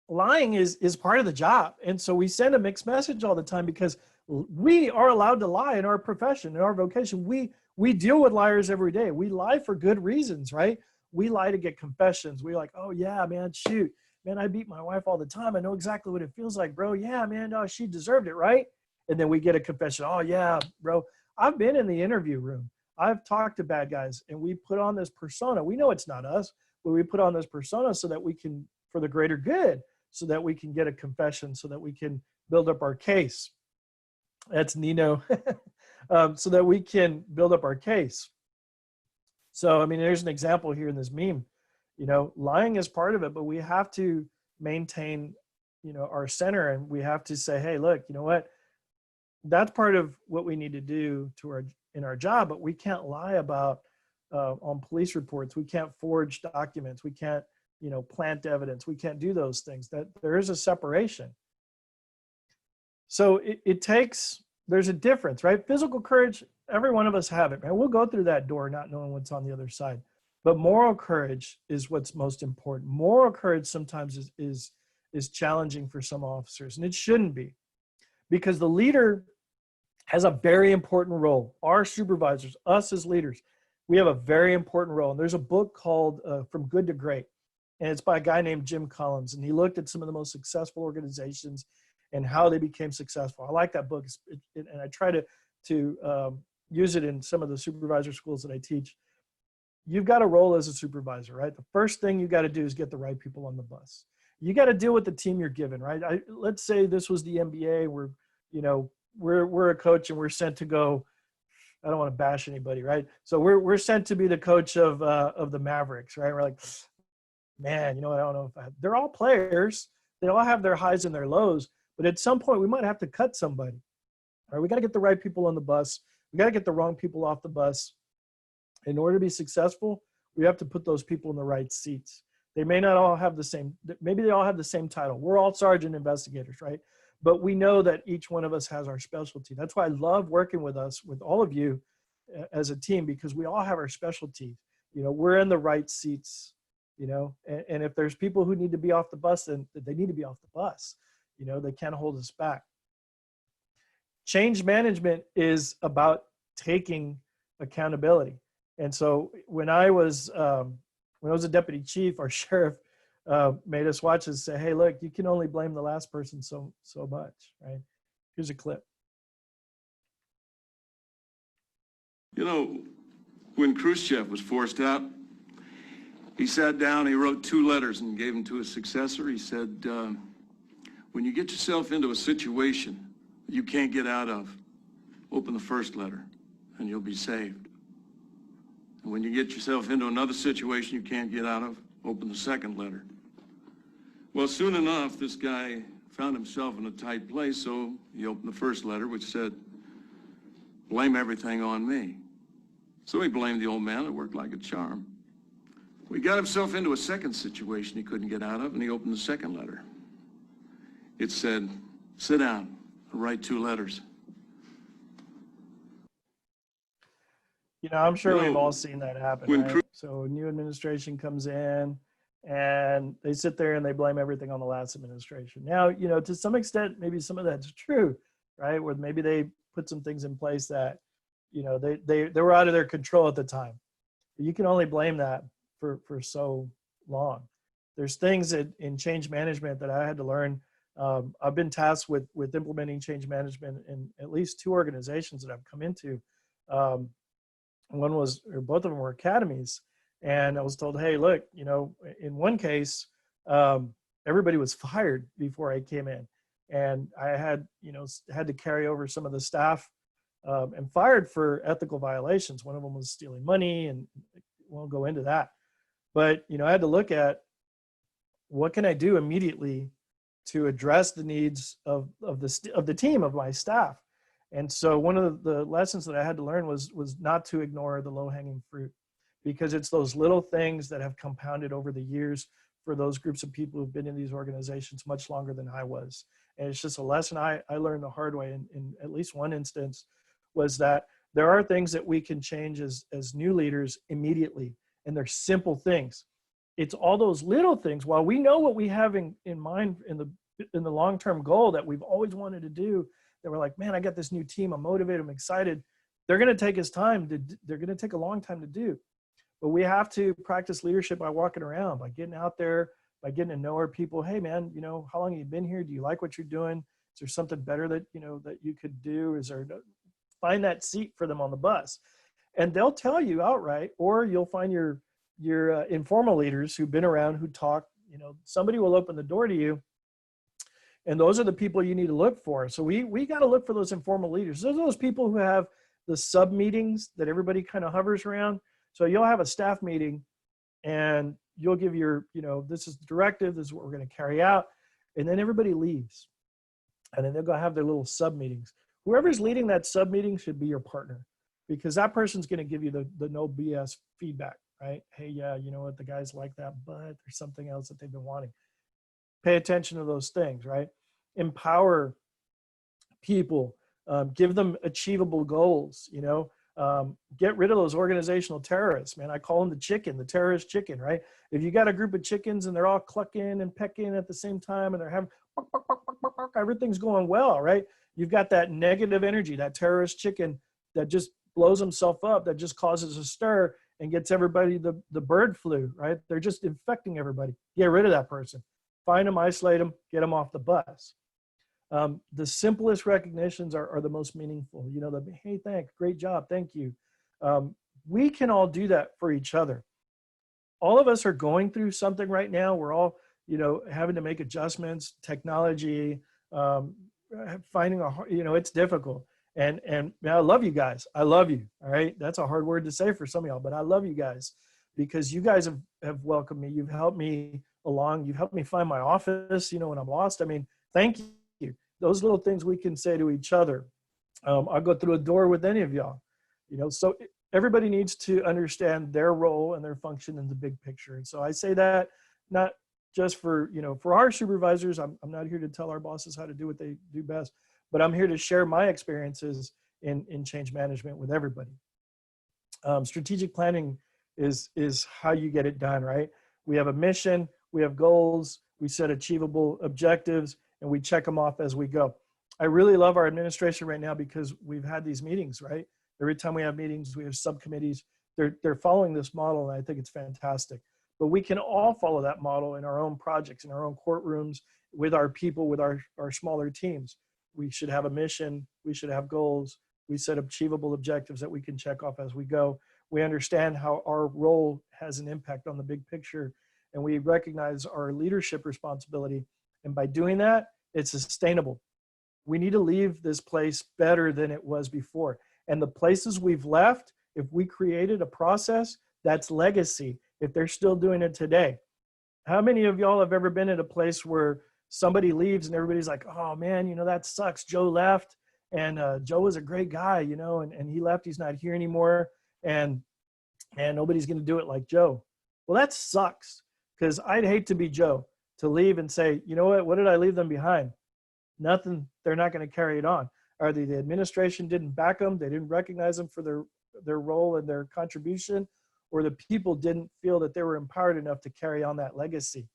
Lying is part of the job. And so we send a mixed message all the time, because we are allowed to lie in our profession, in our vocation. We deal with liars every day. We lie for good reasons, right? We lie to get confessions. We're like, oh yeah, man, shoot. Man, I beat my wife all the time. I know exactly what it feels like, bro. Yeah, man, no, she deserved it, right? And then we get a confession. Oh yeah, bro. I've been in the interview room. I've talked to bad guys, and we put on this persona. We know it's not us, but we put on this persona so that we can, for the greater good, so that we can get a confession, so that we can build up our case. That's Nino. So that we can build up our case. So, I mean, there's an example here in this meme. Lying is part of it, but we have to maintain, our center, and we have to say, hey, look, you know what? That's part of what we need to do in our job, but we can't lie about on police reports. We can't forge documents. We can't, plant evidence. We can't do those things. That there is a separation. So there's a difference, right? Physical courage, every one of us have it, man. We'll go through that door not knowing what's on the other side. But moral courage is what's most important. Moral courage sometimes is challenging for some officers, and it shouldn't be, because the leader has a very important role. Our supervisors, us as leaders, we have a very important role. And there's a book called From Good to Great, and it's by a guy named Jim Collins, and he looked at some of the most successful organizations and how they became successful. I like that book, and I try to use it in some of the supervisor schools that I teach. You've got a role as a supervisor, right? The first thing you got to do is get the right people on the bus. You got to deal with the team you're given, right? Let's say this was the NBA. We're a coach, and we're sent to go. I don't want to bash anybody, right? So we're sent to be the coach of the Mavericks, right? We're like, man, I don't know if they're all players. They all have their highs and their lows, but at some point we might have to cut somebody. All right, we got to get the right people on the bus. We got to get the wrong people off the bus. In order to be successful, we have to put those people in the right seats. They may not all have the same, maybe they all have the same title. We're all sergeant investigators, right? But we know that each one of us has our specialty. That's why I love working with all of you as a team, because we all have our specialties. We're in the right seats, and if there's people who need to be off the bus, then they need to be off the bus. They can't hold us back. Change management is about taking accountability. And so when I was a deputy chief, our sheriff made us watch and say, hey, look, you can only blame the last person so much, right? Here's a clip. When Khrushchev was forced out, he sat down, he wrote 2 letters and gave them to his successor. He said, when you get yourself into a situation you can't get out of, open the first letter and you'll be saved. And when you get yourself into another situation you can't get out of, open the second letter. Well, soon enough, this guy found himself in a tight place, so he opened the first letter, which said, blame everything on me. So he blamed the old man. It worked like a charm. He got himself into a second situation he couldn't get out of, and he opened the second letter. It said, sit down, write 2 letters. You know, I'm sure You know, we've all seen that happen, when right? So a new administration comes in and they sit there and they blame everything on the last administration. Now, you know, to some extent, maybe some of that's true, right? Where maybe they put some things in place that, you know, they were out of their control at the time. But you can only blame that for so long. There's things that in change management that I had to learn. I've been tasked with implementing change management in at least 2 organizations that I've come into. One was, or both of them were academies, and I was told, hey, look, you know, in one case, everybody was fired before I came in, and I had, you know, had to carry over some of the staff and fired for ethical violations. One of them was stealing money, and won't go into that. But, you know, I had to look at what can I do immediately to address the needs of the team, of my staff. And so one of the lessons that I had to learn was not to ignore the low-hanging fruit, because it's those little things that have compounded over the years for those groups of people who've been in these organizations much longer than I was. And it's just a lesson I learned the hard way in at least one instance, was that there are things that we can change as new leaders immediately, and they're simple things. It's all those little things. While we know what we have in mind in the long-term goal that we've always wanted to do, that we're like, man, I got this new team, I'm motivated, I'm excited. They're going to take us time they're going to take a long time to do. But we have to practice leadership by walking around, by getting out there, by getting to know our people. Hey man, you know, how long have you been here? Do you like what you're doing? Is there something better that, you know, that you could do? Is there, find that seat for them on the bus. And they'll tell you outright, or you'll find your informal leaders who've been around, who talk, you know, somebody will open the door to you. And those are the people you need to look for. So we got to look for those informal leaders. Those are those people who have the sub meetings that everybody kind of hovers around. So you'll have a staff meeting and you'll give your, you know, this is the directive, this is what we're going to carry out. And then everybody leaves. And then they'll go have their little sub meetings. Whoever's leading that sub meeting should be your partner, because that person's going to give you the no BS feedback, right? Hey, yeah, you know what, the guys like that, but there's something else that they've been wanting. Pay attention to those things, right? Empower people, give them achievable goals, you know, get rid of those organizational terrorists, man. I call them the terrorist chicken, right? If you got a group of chickens and they're all clucking and pecking at the same time and they're having, everything's going well, right? You've got that negative energy, that terrorist chicken that just blows himself up, that just causes a stir and gets everybody the bird flu, right? They're just infecting everybody. Get rid of that person. Find them, isolate them, get them off the bus. The simplest recognitions are the most meaningful. You know, hey, thanks, great job, thank you. We can all do that for each other. All of us are going through something right now. We're all, you know, having to make adjustments, technology, finding you know, it's difficult. And I love you guys. I love you. All right. That's a hard word to say for some of y'all, but I love you guys, because you guys have welcomed me. You've helped me along. You've helped me find my office, you know, when I'm lost. I mean, thank you. Those little things we can say to each other. I'll go through a door with any of y'all, you know, so everybody needs to understand their role and their function in the big picture. And so I say that not just for, you know, for our supervisors. I'm not here to tell our bosses how to do what they do best, but I'm here to share my experiences in change management with everybody. Strategic planning is how you get it done, right? We have a mission, we have goals, we set achievable objectives, and we check them off as we go. I really love our administration right now because we've had these meetings, right? Every time we have meetings, we have subcommittees. They're following this model, and I think it's fantastic. But we can all follow that model in our own projects, in our own courtrooms, with our people, with our smaller teams. We should have a mission, we should have goals, we set achievable objectives that we can check off as we go. We understand how our role has an impact on the big picture, and we recognize our leadership responsibility. And by doing that, it's sustainable. We need to leave this place better than it was before. And the places we've left, if we created a process, that's legacy, if they're still doing it today. How many of y'all have ever been at a place where somebody leaves and everybody's like, oh man, you know, that sucks, Joe left, and Joe was a great guy, you know, and he left, he's not here anymore, and nobody's gonna do it like Joe. Well, that sucks, because I'd hate to be Joe, to leave and say, you know what did I leave them behind? Nothing, they're not going to carry it on. Either the administration didn't back them, they didn't recognize them for their role and their contribution, or the people didn't feel that they were empowered enough to carry on that legacy.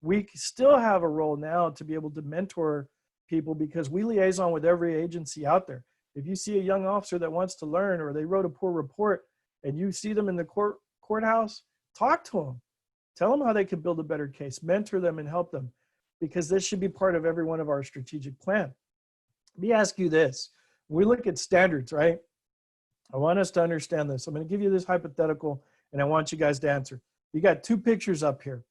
We still have a role now to be able to mentor people because we liaison with every agency out there. If you see a young officer that wants to learn, or they wrote a poor report and you see them in the courthouse, talk to them. Tell them how they can build a better case, mentor them and help them, because this should be part of every one of our strategic plan. Let me ask you this. When we look at standards, right? I want us to understand this. I'm going to give you this hypothetical and I want you guys to answer. You got two pictures up here.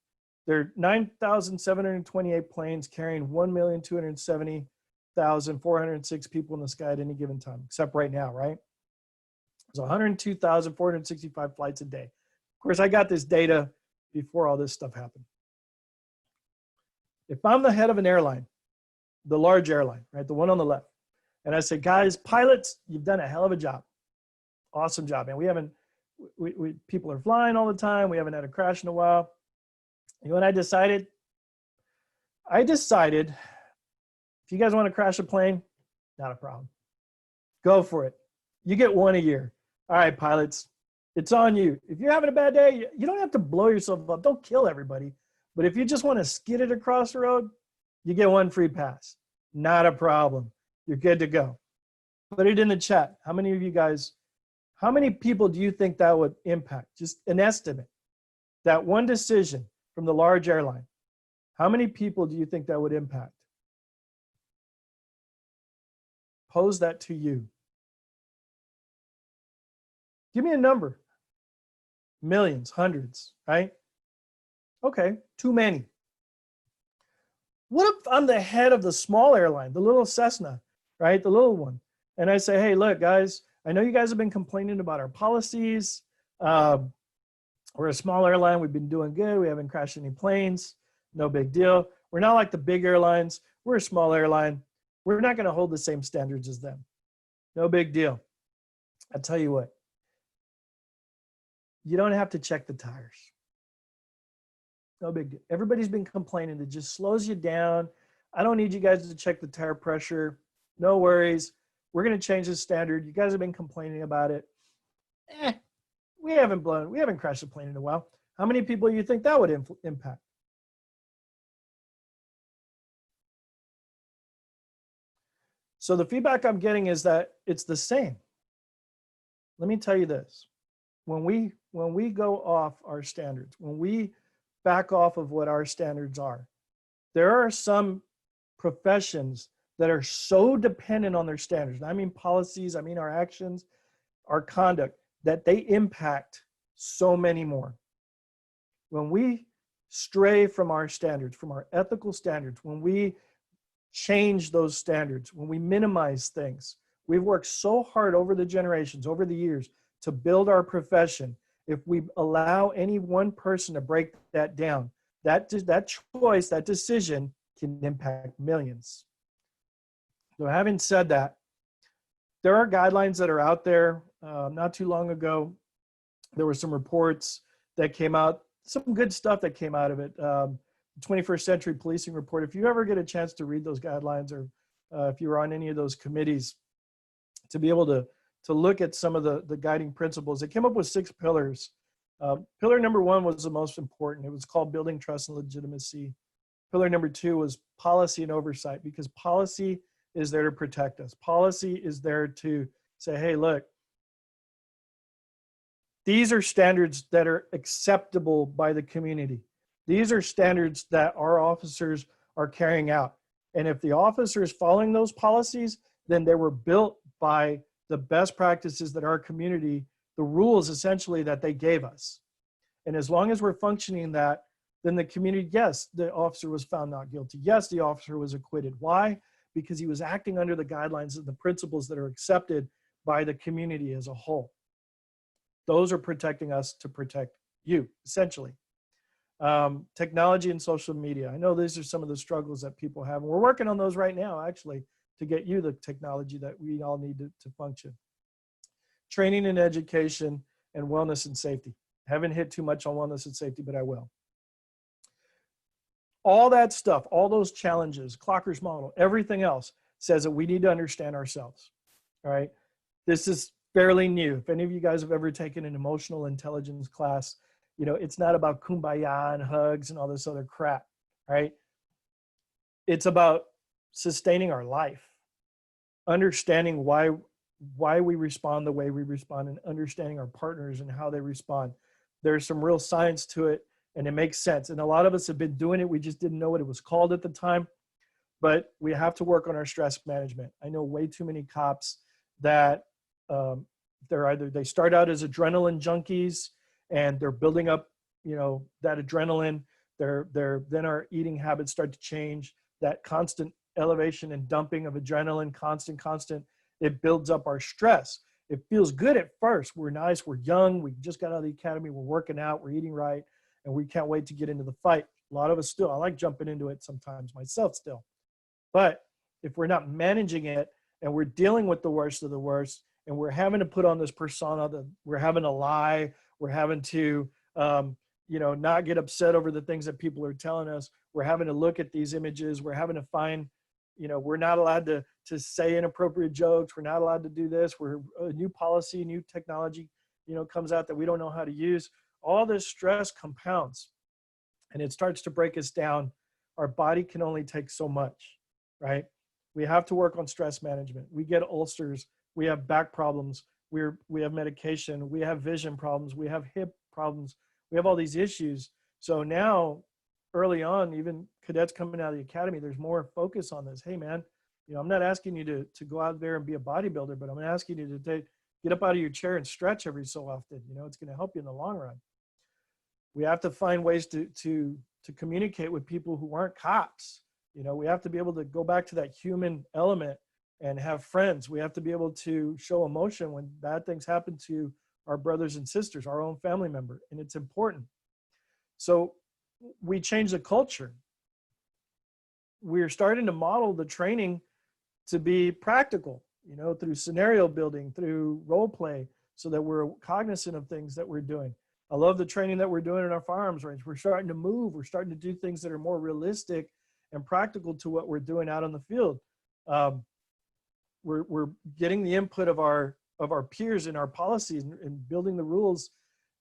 There are 9,728 planes carrying 1,270,406 people in the sky at any given time, except right now, right? There's 102,465 flights a day. Of course, I got this data before all this stuff happened. If I'm the head of an airline, the large airline, right, the one on the left, and I say, guys, pilots, you've done a hell of a job. Awesome job, man. People are flying all the time. We haven't had a crash in a while. You know what I decided? I decided, if you guys want to crash a plane, not a problem. Go for it. You get one a year. All right, pilots, it's on you. If you're having a bad day, you don't have to blow yourself up. Don't kill everybody. But if you just want to skid it across the road, you get one free pass. Not a problem. You're good to go. Put it in the chat. How many of you guys, how many people do you think that would impact? Just an estimate. That one decision from the large airline. How many people do you think that would impact? Pose that to you. Give me a number. Millions, hundreds, right? Okay, too many. What if I'm the head of the small airline, the little Cessna, right? The little one. And I say, hey, look, guys, I know you guys have been complaining about our policies. We're a small airline. We've been doing good. We haven't crashed any planes. No big deal. We're not like the big airlines. We're a small airline. We're not going to hold the same standards as them. No big deal. I'll tell you what. You don't have to check the tires. No big deal. Everybody's been complaining. It just slows you down. I don't need you guys to check the tire pressure. No worries. We're going to change the standard. You guys have been complaining about it. We haven't crashed a plane in a while. How many people do you think that would impact? So the feedback I'm getting is that it's the same. Let me tell you this. When we go off our standards, when we back off of what our standards are, there are some professions that are so dependent on their standards. I mean policies, I mean our actions, our conduct, that they impact so many more. When we stray from our standards, from our ethical standards, when we change those standards, when we minimize things, we've worked so hard over the generations, over the years, to build our profession. If we allow any one person to break that down, that choice, that decision can impact millions. So having said that, there are guidelines that are out there. Not too long ago, there were some reports that came out, some good stuff that came out of it. 21st Century Policing Report. If you ever get a chance to read those guidelines, or if you were on any of those committees, to be able to look at some of the guiding principles, it came up with 6 pillars. Pillar number 1 was the most important. It was called building trust and legitimacy. Pillar number 2 was policy and oversight, because policy is there to protect us. Policy is there to say, hey, look, these are standards that are acceptable by the community. These are standards that our officers are carrying out. And if the officer is following those policies, then they were built by the best practices that our community, the rules essentially that they gave us. And as long as we're functioning that, then the community, yes, the officer was found not guilty. Yes, the officer was acquitted. Why? Because he was acting under the guidelines and the principles that are accepted by the community as a whole. Those are protecting us to protect you, essentially. Technology and social media. I know these are some of the struggles that people have. And we're working on those right now, actually, to get you the technology that we all need to function. Training and education, and wellness and safety. Haven't hit too much on wellness and safety, but I will. All that stuff, all those challenges, Clocker's model, everything else says that we need to understand ourselves. All right. This is fairly new. If any of you guys have ever taken an emotional intelligence class, you know, it's not about kumbaya and hugs and all this other crap, right? It's about sustaining our life, understanding why we respond the way we respond, and understanding our partners and how they respond. There's some real science to it, and it makes sense. And a lot of us have been doing it. We just didn't know what it was called at the time, but we have to work on our stress management. I know way too many cops that they start out as adrenaline junkies, and they're building up, you know, that adrenaline. Then our eating habits start to change. That constant elevation and dumping of adrenaline, constant, it builds up our stress. It feels good at first. We're nice, we're young, we just got out of the academy, we're working out, we're eating right, and we can't wait to get into the fight. A lot of us still, I like jumping into it sometimes myself still. But if we're not managing it, and we're dealing with the worst of the worst, and we're having to put on this persona, that we're having to lie, we're having to not get upset over the things that people are telling us, we're having to look at these images, we're having to find, we're not allowed to say inappropriate jokes, we're not allowed to do this, we're a new policy, new technology, comes out that we don't know how to use. All this stress compounds, and it starts to break us down. Our body can only take so much, right? We have to work on stress management. We get ulcers, we have back problems, we have medication, we have vision problems, we have hip problems, we have all these issues. So now, early on, even cadets coming out of the academy, there's more focus on this. Hey man, I'm not asking you to go out there and be a bodybuilder, but I'm asking you to get up out of your chair and stretch every so often. It's going to help you in the long run. We have to find ways to communicate with people who aren't cops. We have to be able to go back to that human element and have friends. We have to be able to show emotion when bad things happen to our brothers and sisters, our own family member, and it's important. So we change the culture. We're starting to model the training to be practical, through scenario building, through role play, so that we're cognizant of things that we're doing. I love the training that we're doing in our firearms range. We're starting to move. We're starting to do things that are more realistic and practical to what we're doing out on the field. We're getting the input of our peers in our policies and building the rules,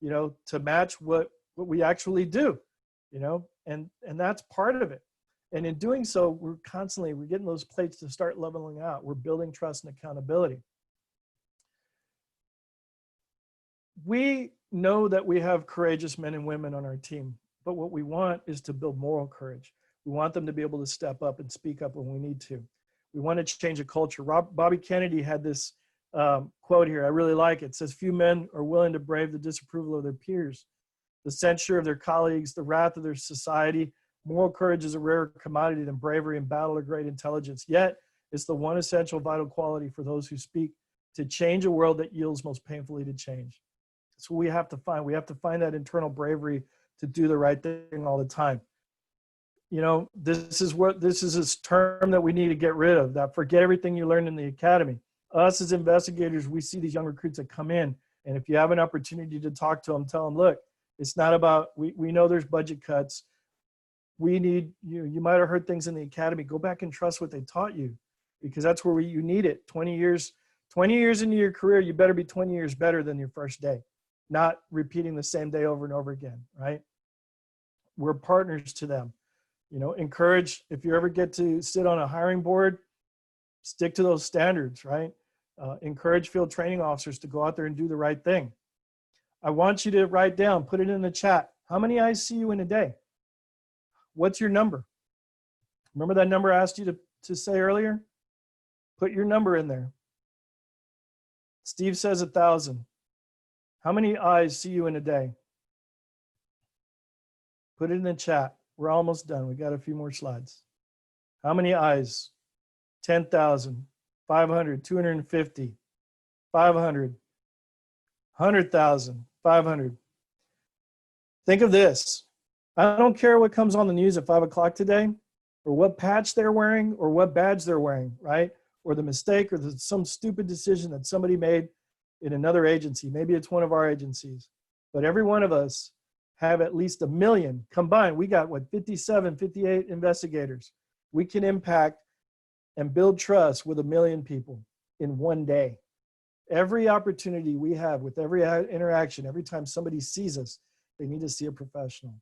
to match what we actually do, and that's part of it. And in doing so, we're getting those plates to start leveling out. We're building trust and accountability. We know that we have courageous men and women on our team, but what we want is to build moral courage. We want them to be able to step up and speak up when we need to. We want to change a culture. Bobby Kennedy had this quote here. I really like it. It says, "Few men are willing to brave the disapproval of their peers, the censure of their colleagues, the wrath of their society. Moral courage is a rarer commodity than bravery in battle or great intelligence. Yet, it's the one essential vital quality for those who speak to change a world that yields most painfully to change." So we have to find. We have to find that internal bravery to do the right thing all the time. This is this term that we need to get rid of, that forget everything you learned in the academy. Us as investigators, we see these young recruits that come in, and if you have an opportunity to talk to them, tell them, look, it's not about, we know there's budget cuts. We need, you might have heard things in the academy, go back and trust what they taught you, because that's where you need it. 20 years into your career, you better be 20 years better than your first day, not repeating the same day over and over again, right? We're partners to them. Encourage, if you ever get to sit on a hiring board, stick to those standards, right? Encourage field training officers to go out there and do the right thing. I want you to write down, put it in the chat. How many eyes see you in a day? What's your number? Remember that number I asked you to say earlier? Put your number in there. Steve says 1,000. How many eyes see you in a day? Put it in the chat. We're almost done. We got a few more slides. How many eyes? 10,000, 500, 250, 500, 100,000, 500. Think of this. I don't care what comes on the news at 5 o'clock today, or what patch they're wearing, or what badge they're wearing, right? Or the mistake, or some stupid decision that somebody made in another agency. Maybe it's one of our agencies. But every one of us have at least 1 million combined. We got what, 57, 58 investigators. We can impact and build trust with 1 million people in one day. Every opportunity we have with every interaction, every time somebody sees us, they need to see a professional.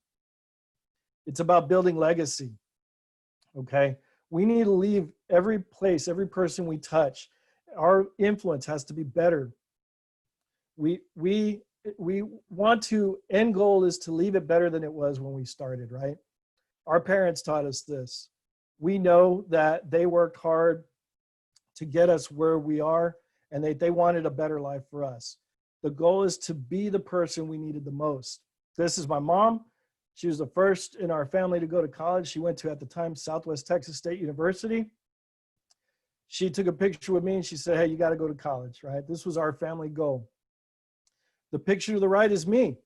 It's about building legacy, okay? We need to leave every place, every person we touch. Our influence has to be better. We want to, end goal is to leave it better than it was when we started, right? Our parents taught us this. We know that they worked hard to get us where we are, and they wanted a better life for us. The goal is to be the person we needed the most. This is my mom. She was the first in our family to go to college. She went to, at the time, Southwest Texas State University. She took a picture with me and she said, hey, you got to go to college, right? This was our family goal. The picture to the right is me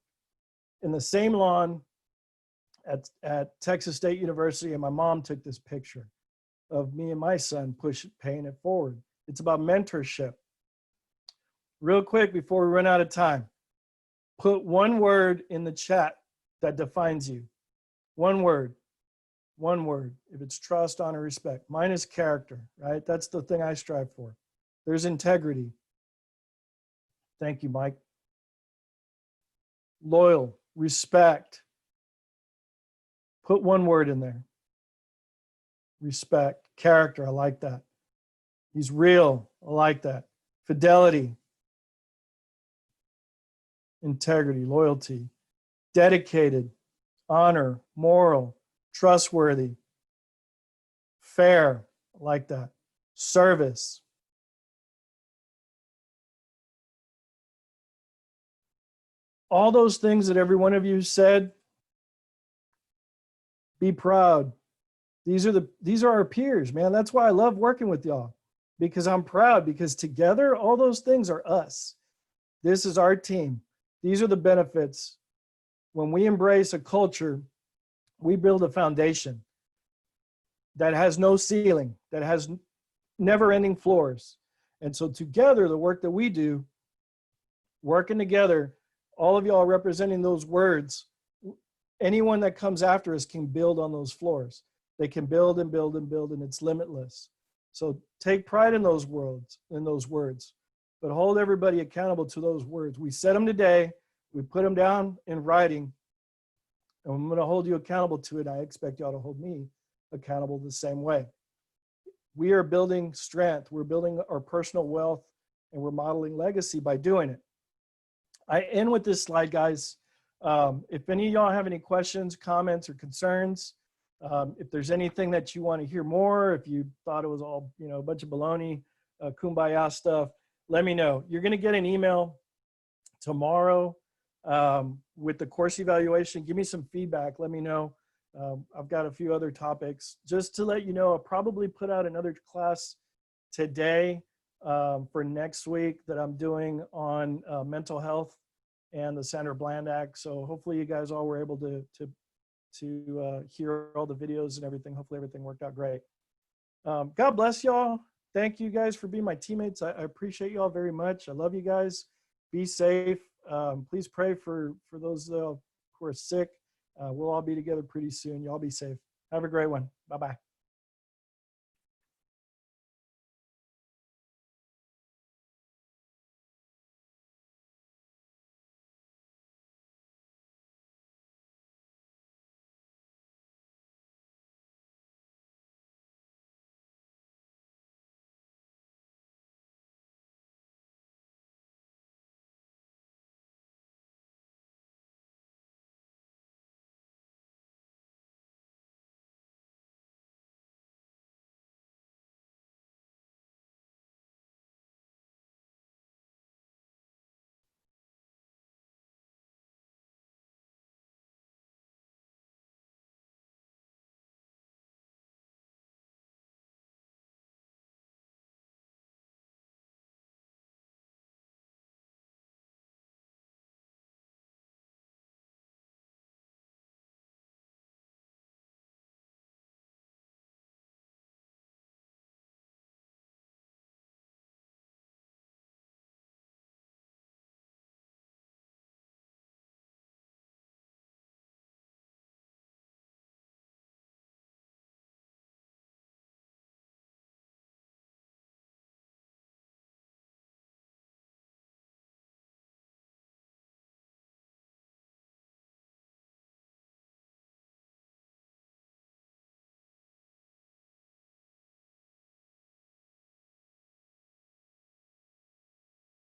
in the same lawn at Texas State University, and my mom took this picture of me and my son paying it forward. It's about mentorship. Real quick before we run out of time, put one word in the chat that defines you. One word. One word. If it's trust, honor, respect. Mine is character, right? That's the thing I strive for. There's integrity. Thank you, Mike. Loyal, respect. Put one word in there. Respect, character, I like that. He's real, I like that. Fidelity, integrity, loyalty, dedicated, honor, moral, trustworthy, fair, I like that. Service. All those things that every one of you said, be proud. These are our peers, man. That's why I love working with y'all, because I'm proud, because together, all those things are us. This is our team. These are the benefits. When we embrace a culture, we build a foundation that has no ceiling, that has never-ending floors. And so together, the work that we do, working together, all of y'all representing those words, anyone that comes after us can build on those floors. They can build and build and build, and it's limitless. So take pride in those words, but hold everybody accountable to those words. We said them today, we put them down in writing, and I'm going to hold you accountable to it. I expect y'all to hold me accountable the same way. We are building strength, we're building our personal wealth, and we're modeling legacy by doing it. I end with this slide, guys. If any of y'all have any questions, comments, or concerns, if there's anything that you want to hear more, if you thought it was all, a bunch of baloney, kumbaya stuff, let me know. You're going to get an email tomorrow with the course evaluation. Give me some feedback. Let me know. I've got a few other topics. Just to let you know, I'll probably put out another class today for next week that I'm doing on mental health and the Sandra Bland Act. So hopefully you guys all were able to hear all the videos and everything. Hopefully everything worked out great. God bless y'all. Thank you guys for being my teammates. I appreciate y'all very much. I love you guys. Be safe. Please pray for those who are sick. We'll all be together pretty soon. Y'all be safe. Have a great one. Bye-bye.